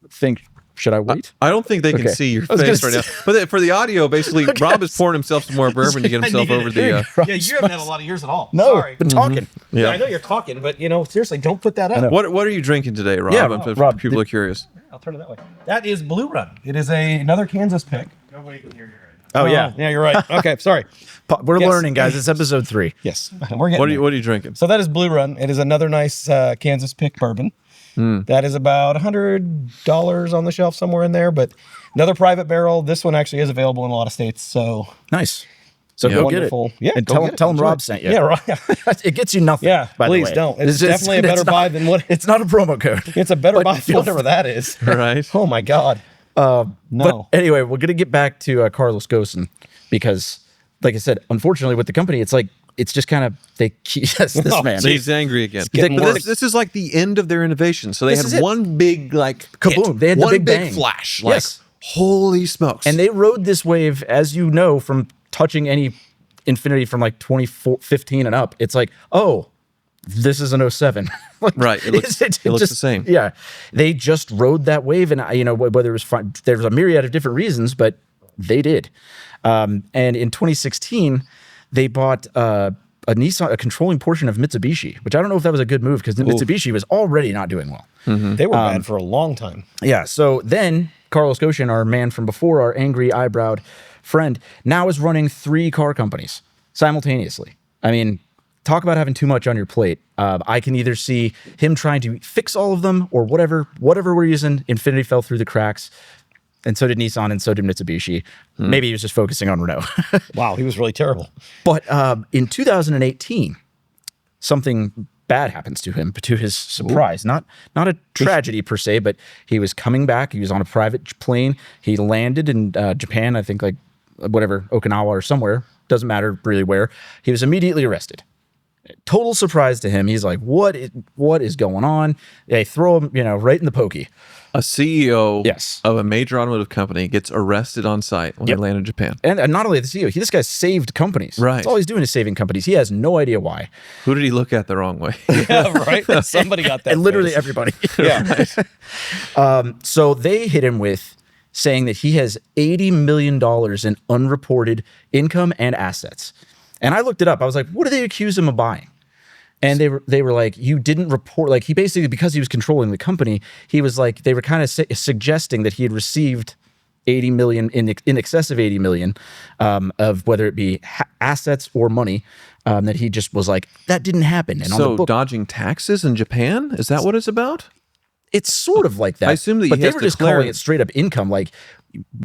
thing. Should I wait? I don't think they can Okay. see your I was face gonna right now. But for the audio, basically, Rob is pouring himself some more bourbon to get himself over the. Yeah, you haven't had a lot of years at all. No, Sorry. been talking. Yeah, I know you're talking, but seriously, don't put that up. What are you drinking today, Rob? Yeah, If Rob, people are curious. I'll turn it that way. That is Blue Run. It is another Kansas pick. Nobody can hear you right Oh yeah, yeah, you're right. Okay, sorry. we're Yes. learning, guys. It's episode 3. Yes, we're getting. What are you drinking? So that is Blue Run. It is another nice Kansas pick bourbon. That is about $100 on the shelf somewhere in there, but another private barrel. This one actually is available in a lot of states. So Nice. So Yeah. go wonderful. get it. Yeah, and go tell get it. tell them Enjoy Rob it. sent you. Yeah, right. It gets you nothing. Yeah, by please the way. don't. It's definitely a better buy than what. It's not a promo code. It's a better But buy for you'll- whatever that is. Right. Oh my God. But No. anyway, we're gonna get back to Carlos Ghosn because, like I said, unfortunately with the company, it's just kind of they keep this Oh, man. So he's angry again. getting But worse. this is like the end of their innovation. So they This is had it. one big Kaboom. hit, They had the one big bang. flash. Like, Yes. holy smokes. And they rode this wave, as you know, from touching any Infiniti from like 2015 and up. It's like, oh, this is an 07. Like, Right. It looks the same. Yeah. They just rode that wave. And, whether it was fun, there's a myriad of different reasons, but they did. And in 2016, they bought a controlling portion of Mitsubishi, which I don't know if that was a good move because Mitsubishi was already not doing well. They were bad for a long time. Yeah. So then Carlos Ghosn, our man from before, our angry eyebrowed friend, now is running 3 car companies simultaneously. I mean, talk about having too much on your plate. I can either see him trying to fix all of them or whatever we're using. Infiniti fell through the cracks. And so did Nissan, and so did Mitsubishi. Maybe he was just focusing on Renault. Wow, he was really terrible. But in 2018, something bad happens to him, but to his surprise. Not a tragedy per se, but he was coming back. He was on a private plane. He landed in Japan, I think like whatever, Okinawa or somewhere. Doesn't matter really where. He was immediately arrested. Total surprise to him. He's like, what is going on? They throw him, right in the pokey. a CEO Yes. of a major automotive company gets arrested on site when they land in Japan. And not only the CEO, this guy saved companies. Right. That's all he's doing is saving companies. He has no idea why. Who did he look at the wrong way? Yeah, right. Somebody got that. And literally face. everybody. Yeah. So they hit him with saying that he has $80 million in unreported income and assets. And I looked it up. I was like, what do they accuse him of buying? And they were like, you didn't report. Like, he basically, because he was controlling the company, he was like, they were kind of suggesting that he had received 80 million in excess of 80 million of whether it be assets or money, that he just was like, that didn't happen. And on the So book, dodging taxes in Japan? Is that what it's about? it's sort of like that. I assume that but he they has were to just declare calling it. it straight up income. Like,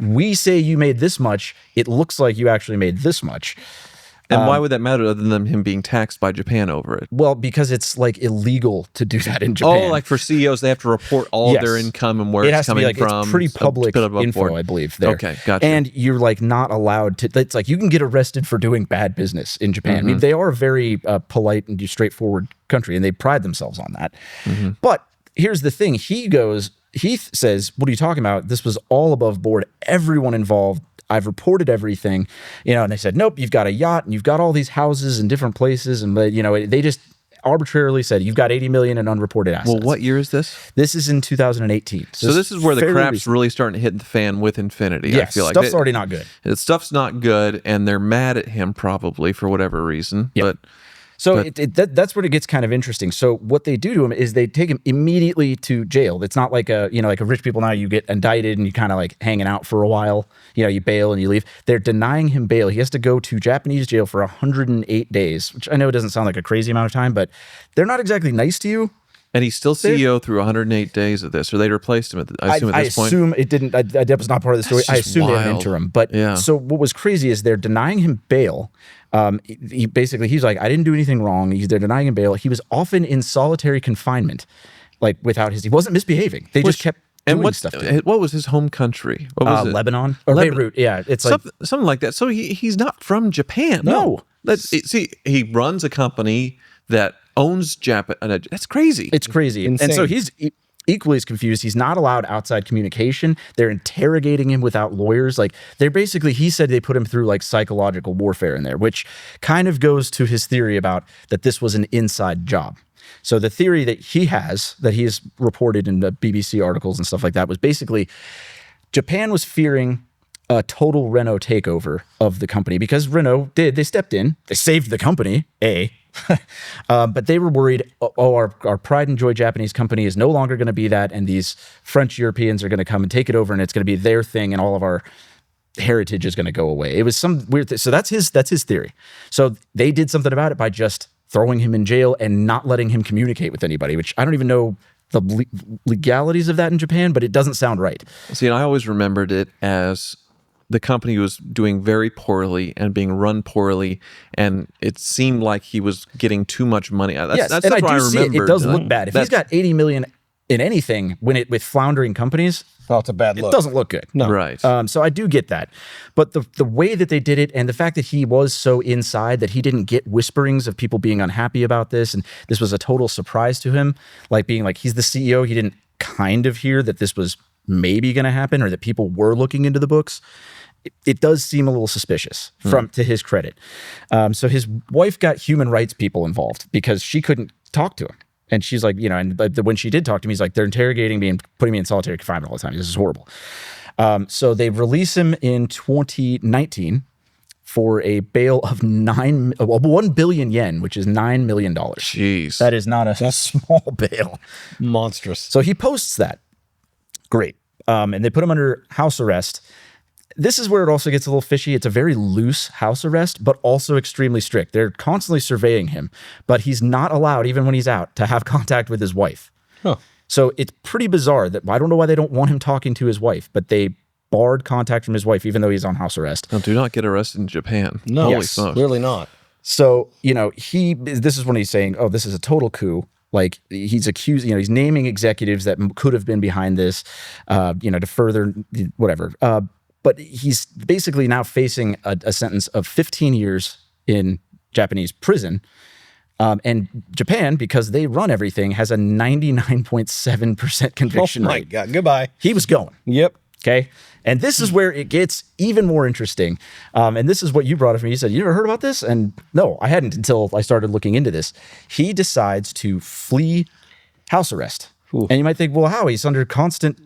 we say you made this much, it looks like you actually made this much. And why would that matter other than him being taxed by Japan over it? Well, because it's like illegal to do that in Japan. Oh, like for CEOs, they have to report all their Yes. income and where it it's has to be coming like from. it's pretty so public put it up info, board. I believe. There. Okay, gotcha. And you're like not allowed to. It's like you can get arrested for doing bad business in Japan. I mean, they are a very polite and straightforward country, and they pride themselves on that. But here's the thing: he says, "What are you talking about? This was all above board. Everyone involved. I've reported everything, And they said, nope, you've got a yacht and you've got all these houses in different places, and they just arbitrarily said you've got 80 million in unreported assets. Well, what year is this? This is in 2018. So this is where the fairly crap's recent. really starting to hit the fan with Infiniti. I Yes, feel like stuff's already not good. Stuff's not good, and they're mad at him probably for whatever reason. Yep. But So that's where it gets kind of interesting. So what they do to him is they take him immediately to jail. It's not like like a rich people now, you get indicted and you kind of like hanging out for a while. You bail and you leave. They're denying him bail. He has to go to Japanese jail for 108 days, which I know doesn't sound like a crazy amount of time, but they're not exactly nice to you. And he's still CEO through 108 days of this, or they replaced him at this point? I assume it didn't. That was not part of the story. I assume they had an interim. But so what was crazy is they're denying him bail. He's like, I didn't do anything wrong. They're denying him bail. He was often in solitary confinement, like he wasn't misbehaving. They just kept doing stuff to him. What was his home country? What was it? Lebanon or Beirut. Yeah, it's like something like that. So he's not from Japan. No. He runs a company that owns Japan. That's crazy. It's crazy. Insane. And so he's equally as confused. He's not allowed outside communication. They're interrogating him without lawyers. Like he said they put him through like psychological warfare in there, which kind of goes to his theory about that this was an inside job. So the theory that he has, that he's reported in the BBC articles and stuff like that, was basically Japan was fearing a total Renault takeover of the company because Renault they stepped in, they saved the company, but they were worried, our pride and joy Japanese company is no longer going to be that, and these French Europeans are going to come and take it over, and it's going to be their thing, and all of our heritage is going to go away. It was some weird so that's his theory. So they did something about it by just throwing him in jail and not letting him communicate with anybody, which I don't even know the legalities of that in Japan, but it doesn't sound right. See, and I always remembered it as the company was doing very poorly and being run poorly, and it seemed like he was getting too much money. That's what I remember. It does look bad. If he's got 80 million in anything with floundering companies, it's a bad look. It doesn't look good. No. Right. So I do get that. But the way that they did it and the fact that he was so inside that he didn't get whisperings of people being unhappy about this, and this was a total surprise to him, like being like he's the CEO, he didn't kind of hear that this was maybe going to happen or that people were looking into the books. It does seem a little suspicious to his credit. So his wife got human rights people involved because she couldn't talk to him. And she's like, and when she did talk to me, he's like, they're interrogating me and putting me in solitary confinement all the time. This is horrible. So they release him in 2019 for a bail of 1 billion yen, which is $9 million. Jeez. That is not a small bail. Monstrous. So he posts that. Great. And they put him under house arrest. This is where it also gets a little fishy. It's a very loose house arrest, but also extremely strict. They're constantly surveying him, but he's not allowed, even when he's out, to have contact with his wife. Huh. So it's pretty bizarre that I don't know why they don't want him talking to his wife, but they barred contact from his wife, even though he's on house arrest. No, do not get arrested in Japan. No, Holy smokes. clearly not. So, this is when he's saying, oh, this is a total coup. Like he's accused, he's naming executives that could have been behind this, to further whatever. But he's basically now facing a sentence of 15 years in Japanese prison. And Japan, because they run everything, has a 99.7% conviction rate. Oh my God, goodbye. He was going. Yep. Okay. And this is where it gets even more interesting. And this is what you brought up to me. You said, you ever heard about this? And no, I hadn't until I started looking into this. He decides to flee house arrest. Ooh. And you might think, well, how? He's under constant,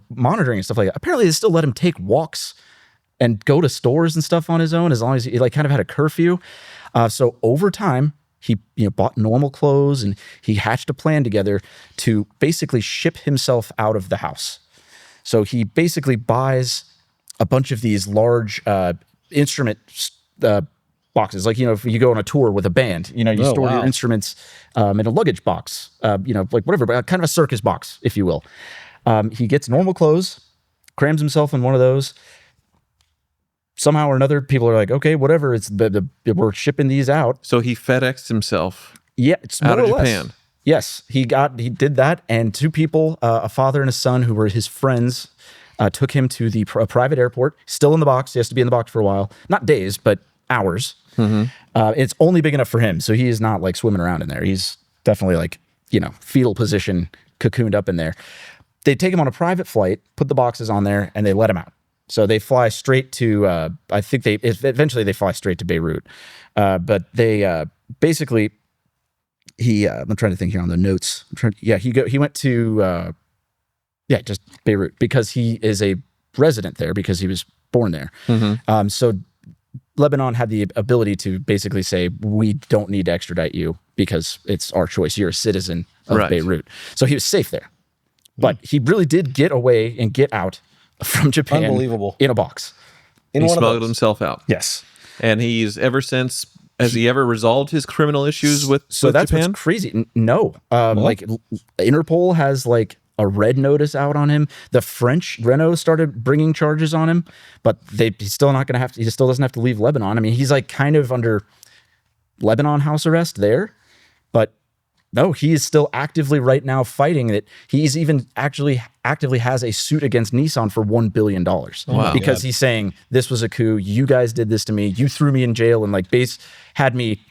monitoring and stuff like that. Apparently, they still let him take walks and go to stores and stuff on his own, as long as he kind of had a curfew. So over time, he bought normal clothes and he hatched a plan together to basically ship himself out of the house. So he basically buys a bunch of these large instrument boxes. Like, if you go on a tour with a band, you store your instruments in a luggage box, like whatever, but kind of a circus box, if you will. He gets normal clothes, crams himself in one of those. Somehow or another, people are like, okay, whatever. It's we're shipping these out. So he FedExed himself. Yeah, it's out more of or less. Japan. Yes, he did that, and two people, a father and a son who were his friends, took him to a private airport. Still in the box. He has to be in the box for a while, not days, but hours. Mm-hmm. It's only big enough for him, so he is not like swimming around in there. He's definitely like fetal position, cocooned up in there. They take him on a private flight, put the boxes on there, and they let him out. So they fly straight to, I think eventually they fly straight to Beirut. But they basically, I'm trying to think here on the notes. He went to, just Beirut because he is a resident there because he was born there. Mm-hmm. So Lebanon had the ability to basically say, we don't need to extradite you because it's our choice. You're a citizen of Beirut. So he was safe there. But he really did get away and get out from Japan Unbelievable. in a box. He smuggled himself out. Yes. And he's ever since, has he ever resolved his criminal issues with that's Japan? what's crazy. No. Like Interpol has like a red notice out on him. The French Renault started bringing charges on him, but he's still not going to have to, he still doesn't have to leave Lebanon. I mean, he's like kind of under Lebanon house arrest there, but no, he is still actively right now fighting it. He's even actually actively has a suit against Nissan for $1 billion because he's saying this was a coup. You guys did this to me. You threw me in jail and like had me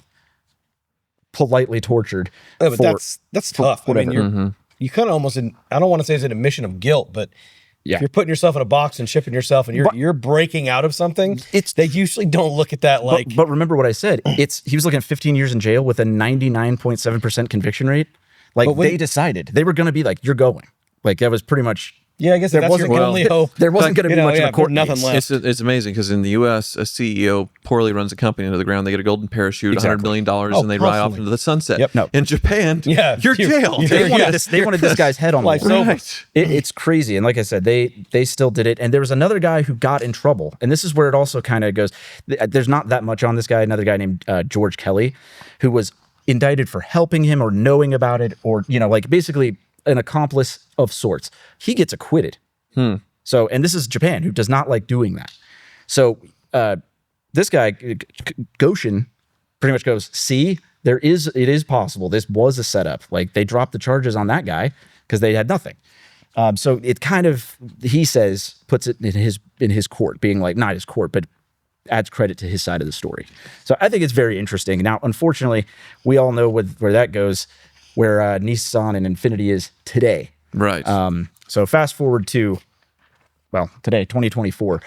politely tortured. Yeah, but that's tough. I mean, you kind of almost, I don't want to say it's an admission of guilt, but if you're putting yourself in a box and shipping yourself and you're breaking out of something, they usually don't look at that like. But remember what I said. He was looking at 15 years in jail with a 99.7% conviction rate. Like they decided they were going to be like, you're going. Like that was pretty much. Yeah, I guess that's your only hope. There wasn't going to be much of a court nothing case. left. It's amazing because in the U.S., a CEO poorly runs a company into the ground. They get a golden parachute, $100 million, and they ride off into the sunset. Yep. No. In Japan, you're jailed. They wanted this guy's head on the wall. Right. It's crazy. And like I said, they still did it. And there was another guy who got in trouble. And this is where it also kind of goes. There's not that much on this guy. Another guy named George Kelly, who was indicted for helping him or knowing about it or, like basically an accomplice of sorts. He gets acquitted. So, and this is Japan, who does not like doing that. So, this guy, Goshen, pretty much goes, see, it is possible. This was a setup. Like they dropped the charges on that guy because they had nothing. So it kind of, he says, puts it in his court, being like, not his court, but adds credit to his side of the story. So I think it's very interesting. Now, unfortunately, we all know where that goes, where Nissan and Infiniti is today. Right. So fast forward to, today, 2024.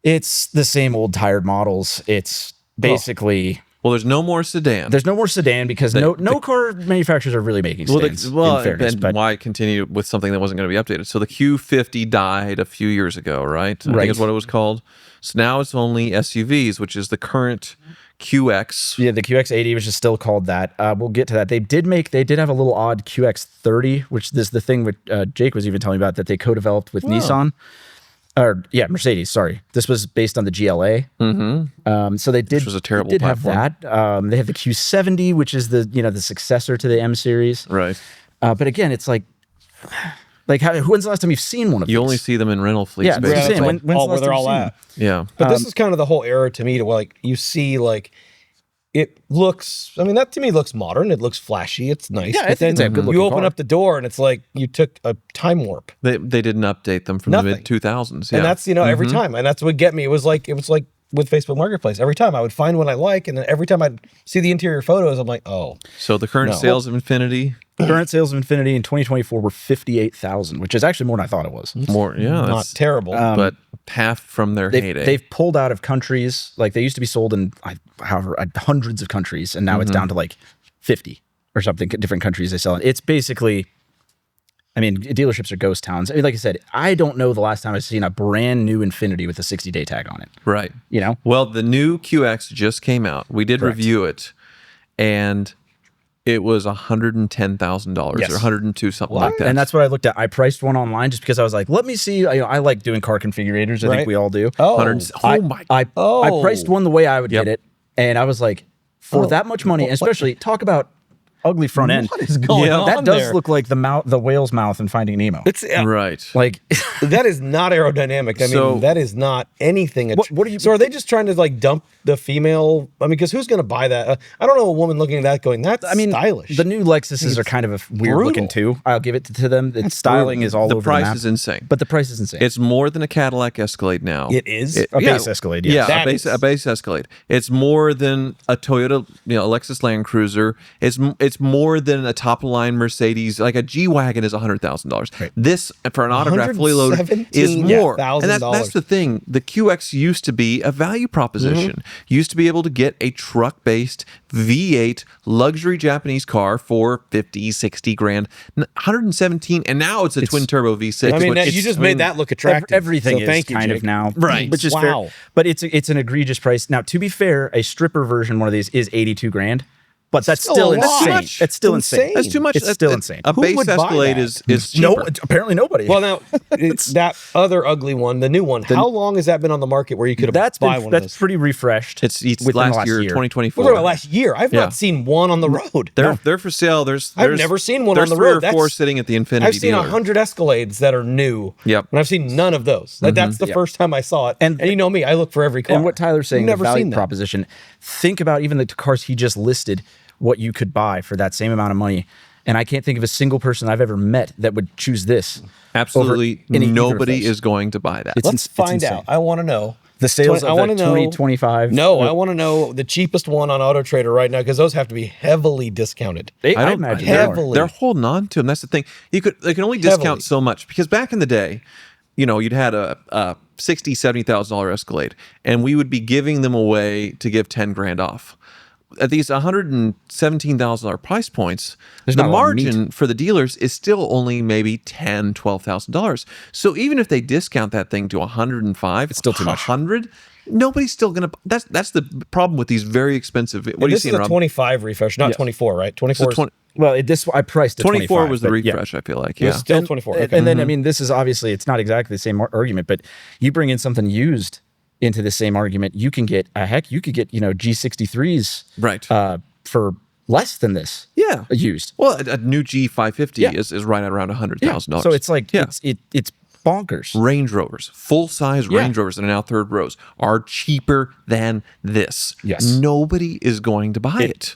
It's the same old tired models. It's basically... Well, there's no more sedan. There's no more sedan because no car manufacturers are really making sedans, in fairness. But why continue with something that wasn't going to be updated? So the Q50 died a few years ago, right? I think is what it was called. So now it's only SUVs, which is the current QX. Yeah, the QX80, which is still called that. We'll get to that. They did have a little odd QX30, which is the thing with Jake was even telling me about that they co-developed with Nissan. Mercedes, sorry. This was based on the GLA. So they did, which was a terrible did platform. Have that. They have the Q70, which is the successor to the M series. Right. But again, it's like when's the last time you've seen one of these? You only see them in rental fleets. Yeah, basically. that's when's the last where they're time all you've seen at. Yeah. But this is kind of the whole era to me to like, you see like, it looks, I mean, that to me looks modern. It looks flashy. It's nice. Yeah, but then you open up the door and it's like you took a time warp. They didn't update them from the mid 2000s. Yeah. And that's, every time. And that's what get me. It was like with Facebook Marketplace. Every time I would find one I like, and then every time I'd see the interior photos, I'm like, oh. So the current sales of Infiniti? Current sales of Infiniti in 2024 were 58,000, which is actually more than I thought it was. More, yeah. Not terrible. But half from their heyday. They've pulled out of countries. Like they used to be sold in hundreds of countries, and now it's down to like 50 or something, different countries they sell in. It's basically, I mean, dealerships are ghost towns. I mean, like I said, I don't know the last time I've seen a brand new Infiniti with a 60-day tag on it. Right. Well, the new QX just came out. We did review it, and it was $110,000 or $102, something like that. And that's what I looked at. I priced one online just because I was like, let me see. I like doing car configurators. I think we all do. I priced one the way I would get it, and I was like, for that much money, especially talk about ugly front end. What is going on That does there? look like the whale's mouth in Finding Nemo. It's right. Like that is not aerodynamic. I mean, that is not anything. What are you? So are they just trying to like dump the female? I mean, because who's going to buy that? I don't know a woman looking at that going, that's stylish. The new Lexuses are kind of a weird looking too. I'll give it to them. The styling is all over the map. The price is insane. But the price is insane. It's more than a Cadillac Escalade now. It is? A base Escalade, yes. Yeah, a base Escalade. It's more than a Toyota, a Lexus Land Cruiser. It's it's more than a top line Mercedes. Like a G-Wagon is $100,000. Right. This for an autograph fully loaded is more. And that's the thing. The QX used to be a value proposition. Used to be able to get a truck-based V8 luxury Japanese car for 50, 60 grand, 117, and now it's a twin turbo V6. I mean, you just made that look attractive. Everything so is thank you, kind Jake. of now, Right. Which is Wow. fair, but it's an egregious price. Now, to be fair, a stripper version one of these is 82 grand, but that's Still still a lot. insane. That's It's still insane. insane. That's too much. It's still insane. A Who base would buy Escalade that? is cheaper. No, apparently nobody. Well, now that other ugly one, the new one. How long has that been on the market where you could that's buy been one of that's those? pretty refreshed. It's within the last year, 2024. We're talking about last year. I've Yeah. not seen one on the road. They're for sale. There's I've never seen one there's on the 3 road. or 4 That's- sitting at the Infiniti I've seen dealer. 100 Escalades that are new. Yep. And I've seen none of those. That's the first time I saw it. And you know me, I look for every car. And what Tyler's saying, Never the value seen that. proposition. Think about even the cars he just listed, what you could buy for that same amount of money. And I can't think of a single person I've ever met that would choose this. Absolutely over any either of nobody those. is going to buy that. Let's find insane. out. I want to know. The sales of wanna the 2025. No, I want to know the cheapest one on Auto Trader right now because those have to be heavily discounted. I imagine they are. heavily. They're holding on to them. That's the thing. They can only discount Heavily. so much because back in the day, you'd had a $60,000, $70,000 Escalade, and we would be giving them away to give 10 grand off. At these $117,000 price points, the not a lot of margin for the dealers is still only maybe $10,000, $12,000. So even if they discount that thing to 105, it's still too much. 100. Nobody's still gonna. That's the problem with these very expensive. What are you This is seeing, a Rob? 25 refresh, not 24, right? 24 is 20 Well, I priced it 24 was the 25, but refresh. I feel like it was yeah. still 24. Okay. And then, I mean, this is obviously, it's not exactly the same argument, but you bring in something used into the same argument, you can get, you could get, G63s Right. for less than this. Yeah. Used. Well, a new G550 Yeah. is right at around $100,000. So it's like, Yeah. it's bonkers. Range Rovers, full-size Yeah. Range Rovers that are now third rows are cheaper than this. Yes. Nobody is going to buy it.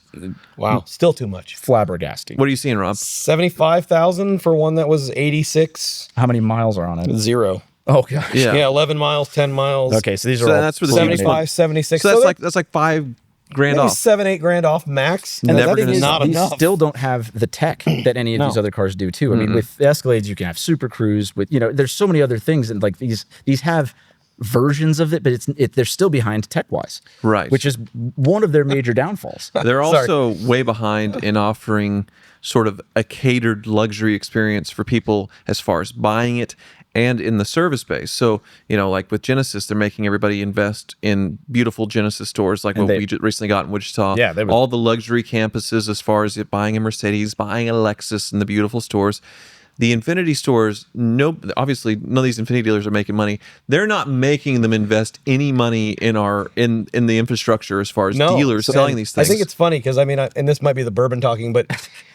Wow, still too much. Flabbergasting. What are you seeing, Rob? 75,000 for one that was 86. How many miles are on it? 0. Oh, gosh. Yeah. Yeah, 11 miles, 10 miles. Okay, so these are So all that's for the fully cheapest made. one. 75, 76. So that's like $5 grand maybe off. 7, 8 grand off max. And Never the thing gonna is, stop. not these enough. still don't have the tech that any of these other cars do too. I mean, with the Escalades, you can have Super Cruise. With there's so many other things, and like these have versions of it, but they're still behind tech wise, Right. Which is one of their major downfalls. They're also way behind in offering sort of a catered luxury experience for people as far as buying it and in the service base. So, like with Genesis, they're making everybody invest in beautiful Genesis stores like what we just recently got in Wichita. Yeah, all the luxury campuses as far as buying a Mercedes, buying a Lexus in the beautiful stores. The Infiniti stores, obviously none of these Infiniti dealers are making money. They're not making them invest any money in the infrastructure as far as dealers selling these things. I think it's funny because and this might be the bourbon talking, but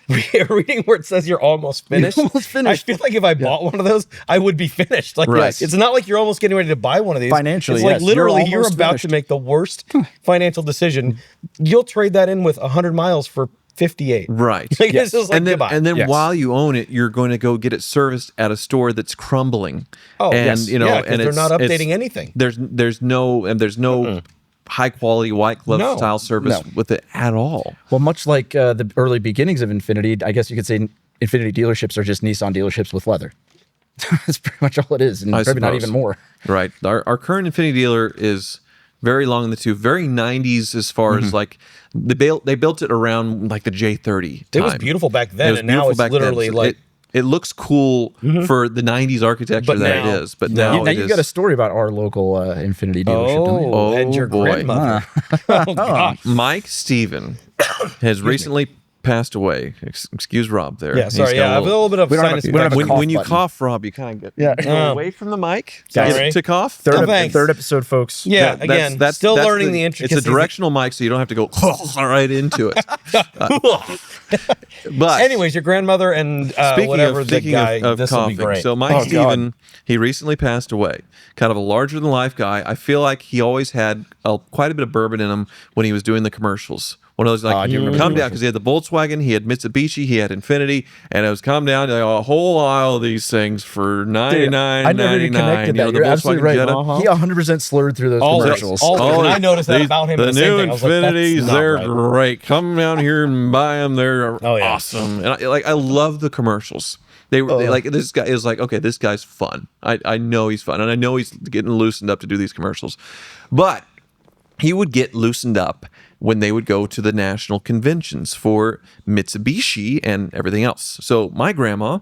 reading where it says you're almost finished. Almost finished. I feel like if I bought one of those, I would be finished. Like, Right. it's not like you're almost getting ready to buy one of these. Financially, it's like yes. literally You're you're almost about finished. to make the worst financial decision. You'll trade that in with 100 miles for 58. Right. Like, it's just like, and then, goodbye. and then Yes. while you own it, you're going to go get it serviced at a store that's crumbling. Oh, and yes. and they're not it's- updating anything. There's no high quality white glove No. style service with it at all. Well, much like the early beginnings of Infiniti, I guess you could say Infiniti dealerships are just Nissan dealerships with leather. That's pretty much all it is, and I probably not suppose. even more. Right. Our current Infiniti dealer is very long in the tooth, very 90s as far as like they built it around like the J30. It was time. beautiful back It then, was and now beautiful it's back then. literally So like it looks cool for the 90s architecture But that now- it is, but now- now Now it you've is. got a story about our local Infiniti dealership. don't you? oh, and Oh, your boy. grandmother. Oh, gosh. Mike Steven has recently passed away. Excuse Rob there. Yeah, He's sorry. got Yeah, I have a little bit of we don't have sinus a- we don't have a infection. cough when you button. cough, Rob, you kind of Yeah. go away from the mic Sorry. to cough. Oh, thanks. Third episode, folks. Yeah, again, still learning the intricacies. It's a directional mic, so you don't have to go right into it. But Anyways, your grandmother and whatever the guy. of This will coughing, be great. so Mike Steven, he recently passed away. Kind of a larger than life guy. I feel like he always had quite a bit of bourbon in him when he was doing the commercials. One of those like, I do remember come the down, because he had the Volkswagen, he had Mitsubishi, he had Infiniti, and it was come down like, a whole aisle of these things for $99.99. I never even connected that. the You're absolutely right. Jetta. He 100% slurred through those commercials. And I noticed that about him. The The same new thing. I was like, that's Infinitis, not they're right. great. Come down here and buy them. They're Oh, yeah. awesome. And I love the commercials. They were like, this guy is like, okay, this guy's fun. I know he's fun, and I know he's getting loosened up to do these commercials, but he would get loosened up when they would go to the national conventions for Mitsubishi and everything else. So my grandma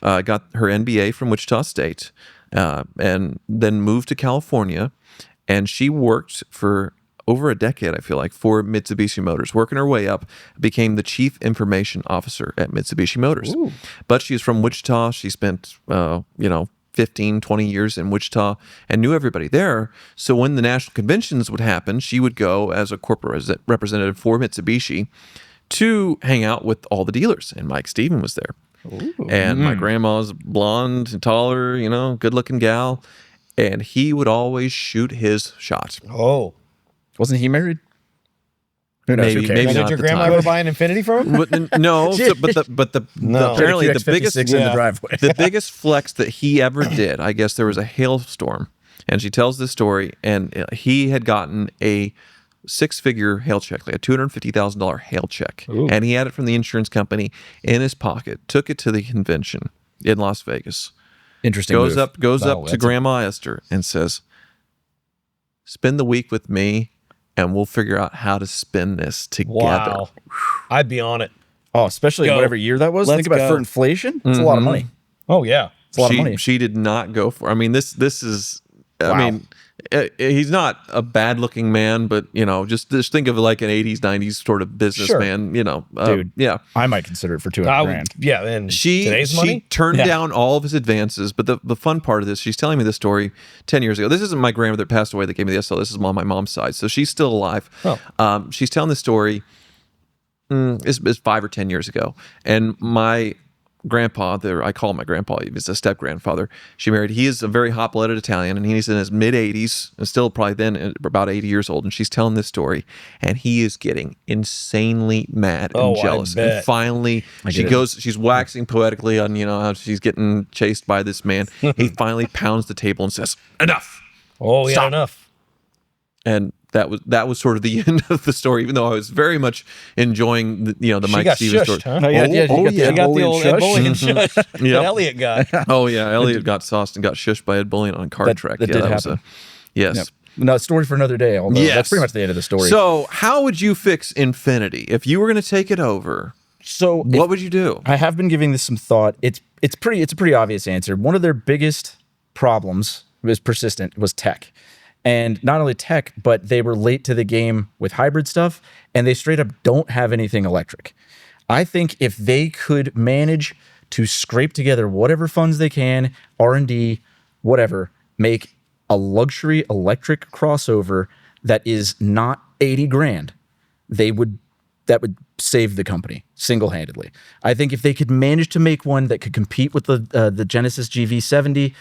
got her MBA from Wichita State, and then moved to California, and she worked for over a decade, I feel like, for Mitsubishi Motors, working her way up, became the chief information officer at Mitsubishi Motors. Ooh. But she's from Wichita. She spent, 15, 20 years in Wichita and knew everybody there. So when the national conventions would happen, she would go as a corporate representative for Mitsubishi to hang out with all the dealers. And Mike Steven was there. Ooh. And my grandma's blonde and taller, good-looking gal. And he would always shoot his shot. Oh. Wasn't he married? Who knows? Maybe Did not your at the grandma time. ever buy an Infiniti from him? But, no, apparently the biggest in the driveway. the biggest flex that he ever did, I guess there was a hailstorm, and she tells this story, and he had gotten a six-figure hail check, like a $250,000 hail check, and he had it from the insurance company in his pocket, took it to the convention in Las Vegas. Interesting. Goes move. up to Grandma Esther and says, "Spend the week with me, and we'll figure out how to spin this together." Wow. I'd be on it. Oh, especially Go. whatever year that was. Let's Think about go. for inflation. It's a lot of money. Oh, yeah. It's a lot of money. She did not go for. I mean, this is. I Wow. mean, he's not a bad-looking man, but just think of like an '80s, '90s sort of businessman. Dude. Yeah. I might consider it for $200,000. Yeah, and She today's money? turned Yeah. down all of his advances, but the fun part of this, she's telling me this story 10 years ago. This isn't my grandmother that passed away that gave me the SL. This is on my mom's side, so she's still alive. Oh. She's telling this story. It's 5 or 10 years ago, and my grandpa, I call him my grandpa, he's a step grandfather. She married. He is a very hot-blooded Italian, and he's in his mid-80s, and still probably then about 80 years old. And she's telling this story, and he is getting insanely mad and jealous. bet. And finally, she's waxing poetically on how she's getting chased by this man. He finally pounds the table and says, "Enough." Oh, yeah, Stop. enough. And that was sort of the end of the story, even though I was very much enjoying the She Mike got Stevens shushed, story. huh? You got the Ed Bullion Bullion shush. shush. That Elliot guy. Oh yeah, Elliot got sauced and got shushed by Ed Bullion on Card Trek. that Yeah, did that was happen. yes. Yep. No, story for another day. Although Yes. that's pretty much the end of the story. So, how would you fix Infiniti if you were going to take it over? What would you do? I have been giving this some thought. It's a pretty obvious answer. One of their biggest problems was tech. And not only tech, but they were late to the game with hybrid stuff, and they straight up don't have anything electric. I think if they could manage to scrape together whatever funds they can, R&D, whatever, make a luxury electric crossover that is not 80 grand, that would save the company single-handedly. I think if they could manage to make one that could compete with the Genesis GV70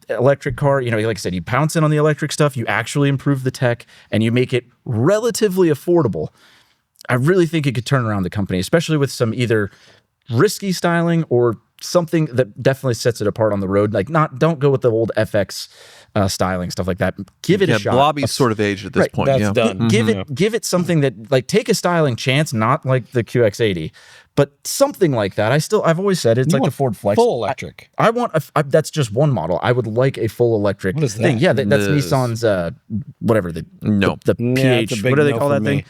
electric car, like I said, you pounce in on the electric stuff, you actually improve the tech, and you make it relatively affordable, I really think it could turn around the company, especially with some either risky styling or something that definitely sets it apart on the road. Like, don't go with the old FX styling, stuff like that. Give it a shot. Blobby's sort of aged at this point. That's yeah. done. Give it something that take a styling chance, not like the QX80, but something like that. I've always said it's like the Ford Flex. Full electric. I want that's just one model. I would like a full electric What is that? thing. Yeah, that's Nissan's whatever the it's a PH. big What do they no call for that me. thing?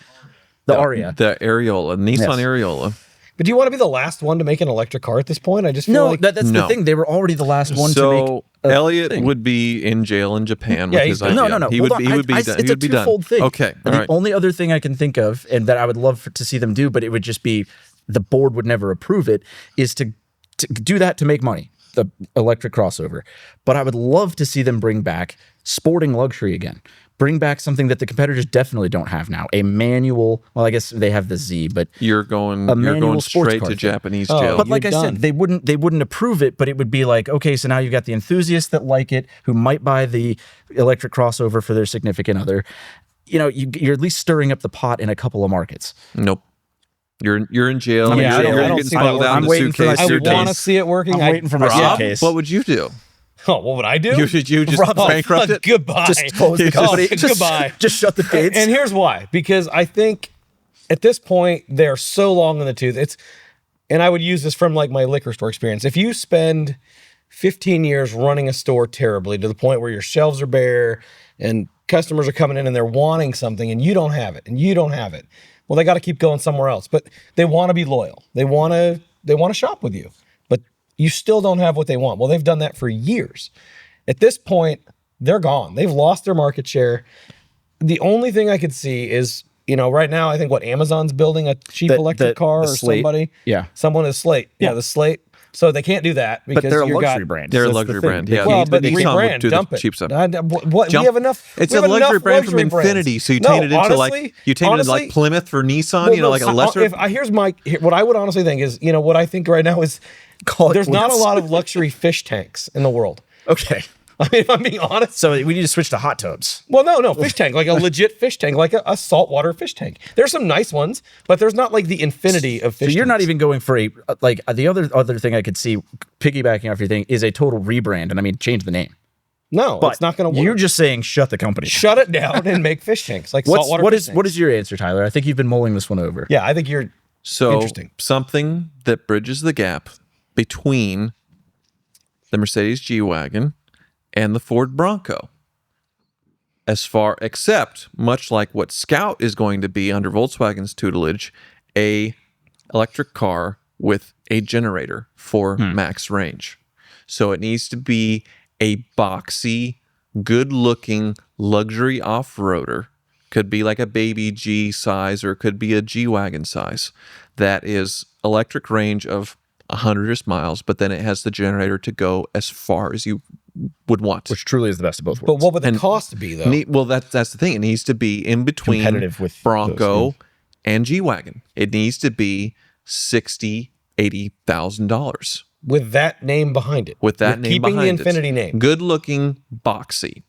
The Aria. The Areola, Nissan Yes. Areola. But do you want to be the last one to make an electric car at this point? I just feel like that's No. the thing. They were already the last one to make. So Elliot would be in jail in Japan with his he's done. idea. No. He Hold would on. be done. It's He a would be done. twofold thing. Okay. All The right. only other thing I can think of, and that I would love to see them do, but it would just be the board would never approve it, is to do that to make money, the electric crossover. But I would love to see them bring back sporting luxury again. Bring back something that the competitors definitely don't have now. A manual. Well, I guess they have the Z, but You're going manual sports straight car to thing. Japanese jail. But like You're I done. said, they wouldn't approve it, but it would be like, okay, so now you've got the enthusiasts that like it, who might buy the electric crossover for their significant other. you're at least stirring up the pot in a couple of markets. Nope. You're in jail. I You're don't getting see that smuggled working. out in I'm the waiting for my suitcase. You're I want done. to see it working. I'm waiting for my Rob, suitcase. what would you do? Oh, what would I do? You just bankrupt it? Goodbye. Just close the company. Goodbye. Just shut the gates. And here's why. Because I think at this point, they're so long in the tooth. And I would use this from like my liquor store experience. If you spend 15 years running a store terribly to the point where your shelves are bare and customers are coming in and they're wanting something and you don't have it, well, they got to keep going somewhere else. But they want to be loyal. They want to shop with you, but you still don't have what they want. Well, they've done that for years. At this point, they're gone. They've lost their market share. The only thing I could see is, right now, I think Amazon's building a cheap electric car or Slate. somebody. Yeah. Someone is Slate. Yeah, the Slate. So they can't do that because But they're a you luxury got, brand. They're a That's the luxury thing. brand. Yeah, Well, but Nissan would rebrand, do dump the it. cheap stuff. We Jump- have enough. It's we a have luxury enough brand from luxury brands. Infinity, so you No, taint it into honestly, like Plymouth for Nissan. well, Like a lesser. What I would honestly think is, what I think right now is Call it there's not a quits. lot of luxury fish tanks in the world. Okay. I mean, if I'm being honest. So we need to switch to hot tubs. Well, no, fish tank, like a legit fish tank, like a saltwater fish tank. There's some nice ones, but there's not like the infinity of fish So you're not tanks. even going for the other thing I could see piggybacking off your thing is a total rebrand, and I mean change the name. No, But it's not going to work. You're just saying shut the company. Shut it down and make fish tanks, like saltwater What fish is tanks. what is your answer, Tyler? I think you've been mulling this one over. Yeah, I think you're So interesting. something that bridges the gap between the Mercedes G-Wagon and the Ford Bronco. Except much like what Scout is going to be under Volkswagen's tutelage, a electric car with a generator for max range. So it needs to be a boxy, good-looking luxury off-roader. Could be like a baby G size, or it could be a G-Wagon size. That is electric range of 100-ish miles, but then it has the generator to go as far as you would want. Which truly is the best of both But worlds. what would the cost be, though? Well, that's the thing. It needs to be in between Competitive with Bronco those, and G-Wagon. It needs to be $60,000-$80,000 With that name behind it. with that With name keeping behind the it. Infinity name. Good looking, boxy.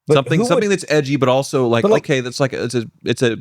But Something who would- that's edgy, but also like, But like- okay, that's like it's a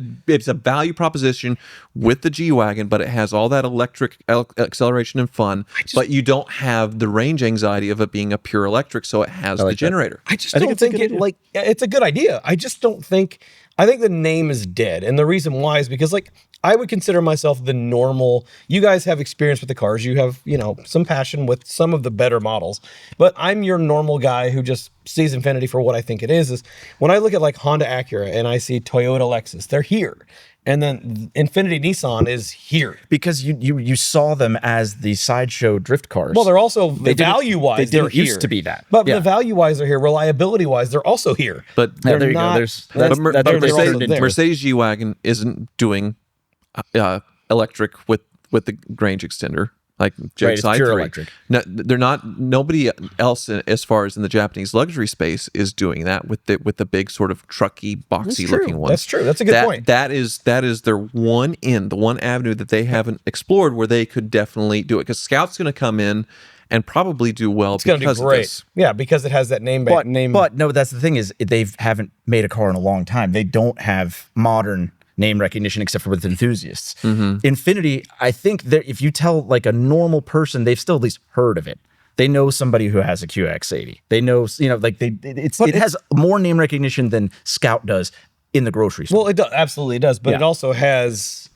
value proposition with the G-Wagon, but it has all that electric acceleration and fun, but you don't have the range anxiety of it being a pure electric, so it has the like that. generator. I just I think don't it's a think good it idea. like it's a good idea. I just don't think I think the name is dead. And the reason why is because like I would consider myself the normal. You guys have experience with the cars. You have, some passion with some of the better models. But I'm your normal guy who just sees Infiniti for what I think it is when I look at like Honda Acura and I see Toyota Lexus, they're here. And then Infiniti Nissan is here. because you saw them as the sideshow drift cars. Well, they're also They didn't- value-wise, they they're didn't used here. to be that. But Yeah. the value-wise, they're here. Reliability-wise, they're also here. But Yeah, They're there you not. go. There's that's- that's, Mer- that's they're what they also turned into. there. Mercedes G-Wagon isn't doing electric with the range extender like Right, it's Side pure 3. electric. No, they're not. Nobody else, as far as in the Japanese luxury space, is doing that with the big sort of trucky, boxy true. looking ones. That's true. That's a good point. That is their one the one avenue that they haven't explored where they could definitely do it. Because Scout's going to come in and probably do well It's going to because do of great. this. Yeah, because it has that name. But name. no, that's the thing is they haven't made a car in a long time. They don't have modern name recognition except for with enthusiasts. Infiniti, I think that if you tell like a normal person, they've still at least heard of it. They know somebody who has a QX80. They know, like it has more name recognition than Scout does in the grocery store. Well, it absolutely does, but Yeah. it also has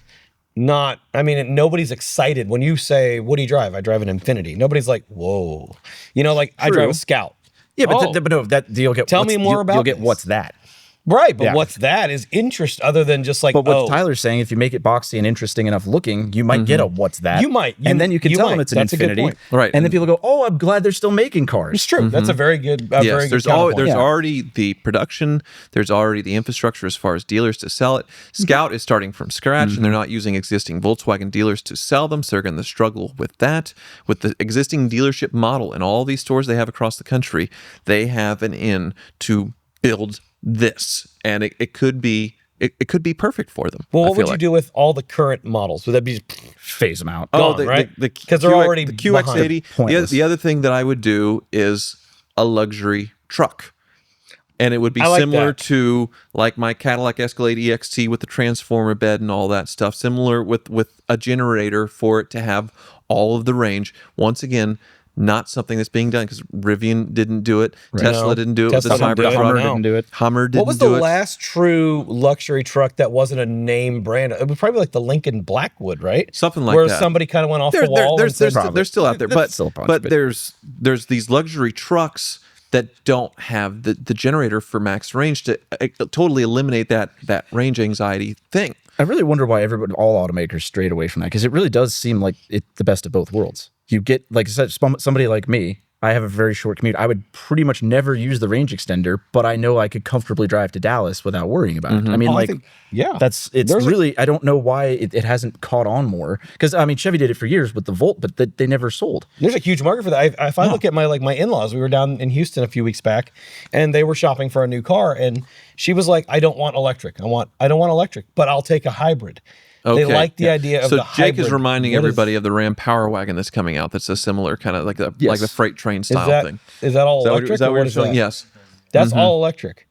not. I mean, nobody's excited when you say, "What do you drive?" I drive an Infiniti. Nobody's like, "Whoa," like I drive True. a Scout. yeah, but, Oh. but no, that you'll get. Tell me more you'll about get this. what's that. Right, but Yeah. what's that is interest other than just like, But what oh, Tyler's saying, if you make it boxy and interesting enough looking, you might get a what's that. You might. and then you can You tell might. them it's an That's a good Infinity. point. Right. And then people go, oh, I'm glad they're still making cars. it's true. That's a very good. Yes, very there's good counterpoint. Yeah. already the production, there's already the infrastructure as far as dealers to sell it. Scout is starting from scratch, and they're not using existing Volkswagen dealers to sell them, so they're going to struggle with that. With the existing dealership model and all these stores they have across the country, they have an in to build this, and it could be. It could be perfect for them. Well, I what feel would you like. do with all the current models? Would that be Phase them out. gone, right? Because they're already the QX80. Pointless. The other thing that I would do is a luxury truck. And it would be I like similar that. to like my Cadillac Escalade EXT with the transformer bed and all that stuff. Similar with a generator for it to have all of the range. Once again, not something that's being done because Rivian didn't do it. Tesla No. didn't do it Tesla with the didn't do it. Cybertruck. Hummer No. didn't do it. Hummer didn't What was the do it. last true luxury truck that wasn't a name brand? It was probably like the Lincoln Blackwood, right? Something like where that. somebody kind of went off the wall. There's and said, they're still out there, That's still a bunch, but but- there's these luxury trucks that don't have the generator for max range to totally eliminate that range anxiety thing. I really wonder why all automakers strayed away from that, because it really does seem like it's the best of both worlds. You get, like I said, somebody like me. I have a very short commute. I would pretty much never use the range extender, but I know I could comfortably drive to Dallas without worrying about it. I mean, I think- yeah. it's There's a- really, I don't know why it hasn't caught on more. Because, I mean, Chevy did it for years with the Volt, but they never sold. There's a huge market for that. If I look at my in-laws, we were down in Houston a few weeks back, and they were shopping for a new car, and she was like, "I don't want electric. I don't want electric, but I'll take a hybrid." They like the idea of so the Jake hybrid. is reminding What is- everybody of the Ram Power Wagon that's coming out. That's a similar kind of like the freight train Is style that thing. is that all Is that what, electric? is that or what what you're is feeling? that? Yes. That's all electric.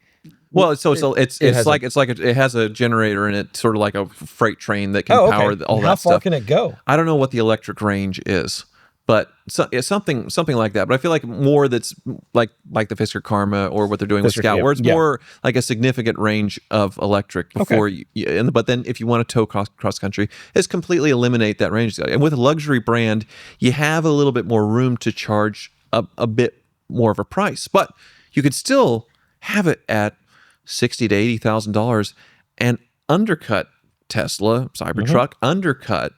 Well, it's has it has a generator in it, sort of like a freight train that can Oh, power okay. all How that far stuff. can it go? I don't know what the electric range is, but it's something like that. But I feel like more that's like the Fisker Karma or what they're doing with Fisker, Scout, yeah. where it's Yeah. more like a significant range of electric before but then if you want to tow cross country, it's completely eliminate that range. And with a luxury brand, you have a little bit more room to charge a bit more of a price, but you could still have it at $60,000 to $80,000 and undercut Tesla Cybertruck, undercut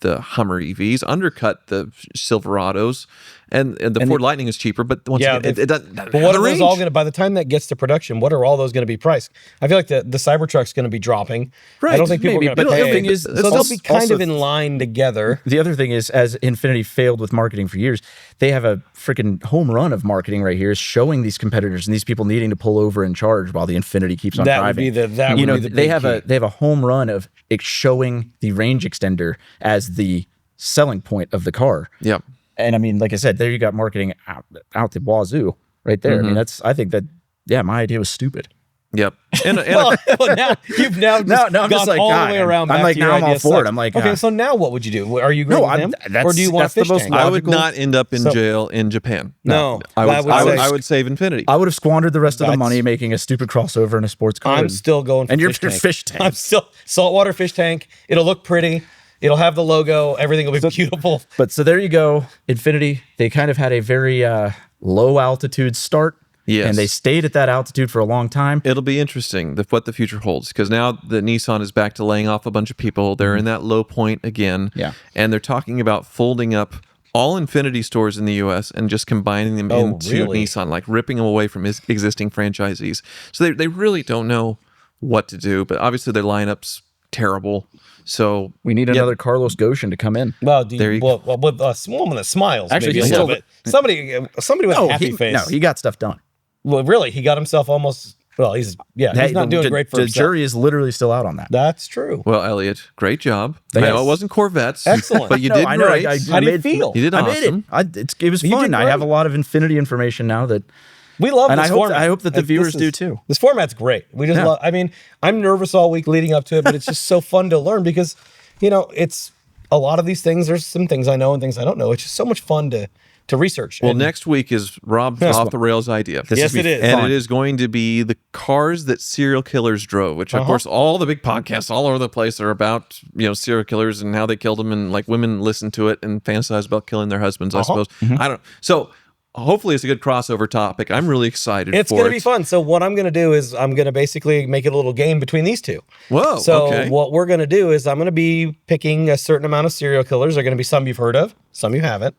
the Hummer EVs, undercut the Silverados, and the Ford Lightning is cheaper. But once again, it doesn't. But what are those all going to? By the time that gets to production, what are all those going to be priced? I feel like the Cybertruck's going to be dropping. I Right, don't think people maybe, are going to but the pay. thing is, so it's they'll also- be kind also- of in line together. The other thing is, as Infiniti failed with marketing for years, they have a freaking home run of marketing right here, is showing these competitors and these people needing to pull over and charge while the Infiniti keeps on That driving. would be the that you would know, be the they big have key. they have a home run of it showing the range extender as the selling point of the car. Yep. And I mean, like I said, there you got marketing out the wazoo right there. I mean, I think that, yeah, my idea was stupid. Yep. And Well, now you've now just No, I'm gone just like, all God, the way around. I'm back like, to your now I'm all idea for it. sucks. I'm like, okay, ah. so now what would you do? Are you No, agreeing with them, or do you want that's a the fish most tank? I would logical- not end up in So- jail in Japan. No, I would save Infinity. I would have squandered the rest of the That's- money making a stupid crossover in a sports car. I'm still going for and you're fish tank. fish tank. I'm still saltwater fish tank. It'll look pretty. It'll have the logo. Everything will be beautiful. But so there you go. Infiniti, they kind of had a very low altitude start. Yes. And they stayed at that altitude for a long time. It'll be interesting what the future holds, because now the Nissan is back to laying off a bunch of people. They're in that low point again. Yeah. And they're talking about folding up all Infinity stores in the US and just combining them into really? Nissan, like ripping them away from existing franchisees. So they really don't know what to do, but obviously their lineup's terrible. So We need another Carlos Goshen to come in. Well, with a woman that smiles, Actually, maybe a he's little still- bit. Somebody with a happy face. No, he got stuff done. Well, really, he got himself almost. Well, he's not doing great for the himself. jury is literally still out on that. That's true. Well, Elliot, great job. I Thanks. know it wasn't Corvettes. Excellent. But you No, did I know, great. How do you feel? You did I awesome. made it. It was You fun. did I have a great. lot of Infinity information now that We love And this I hope- format. I hope that the Like, viewers this do is- too. This format's great. We just Yeah. love. I mean, I'm nervous all week leading up to it, but it's just so fun to learn because, it's a lot of these things. There's some things I know and things I don't know. It's just so much fun to research. Well, And next week is Rob's off the rails idea. Yes, it is. And fun. it is going to be the cars that serial killers drove, which of course all the big podcasts all over the place are about, serial killers and how they killed them, and like women listen to it and fantasize about killing their husbands, I suppose. I don't. So hopefully it's a good crossover topic. I'm really excited It's for going it. to be fun. So what I'm going to do is I'm going to basically make it a little game between these two. Whoa, So okay. what we're going to do is I'm going to be picking a certain amount of serial killers. There are going to be some you've heard of, some you haven't.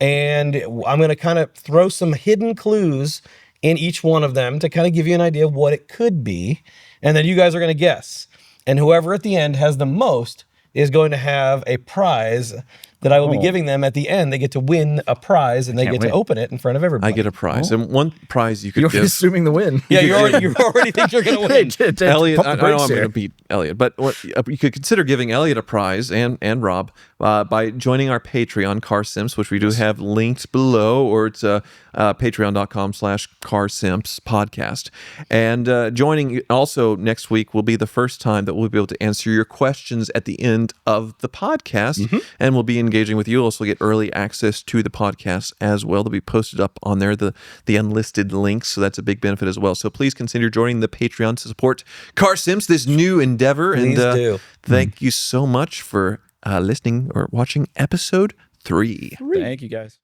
And I'm going to kind of throw some hidden clues in each one of them to kind of give you an idea of what it could be. And then you guys are going to guess. And whoever at the end has the most is going to have a prize that I will be giving them at the end. They get to win a prize and they get to open it in front of everybody. I get a prize. And one prize you could You're give. assuming the win. Yeah, you already think you're going to win. Elliot, Pump the I know brakes I'm here. going to beat Elliot, but what you could consider giving Elliot a prize and Rob by joining our Patreon, Car Simps, which we do have linked below, or it's patreon.com/CarSimps podcast. And joining also next week will be the first time that we'll be able to answer your questions at the end of the podcast, and we'll be engaging with you. You'll also get early access to the podcast as well. They'll be posted up on there, the unlisted links, so that's a big benefit as well. So please consider joining the Patreon to support Car Simps, this new endeavor. Please do. Thank you so much for listening or watching episode 3. Thank you, guys.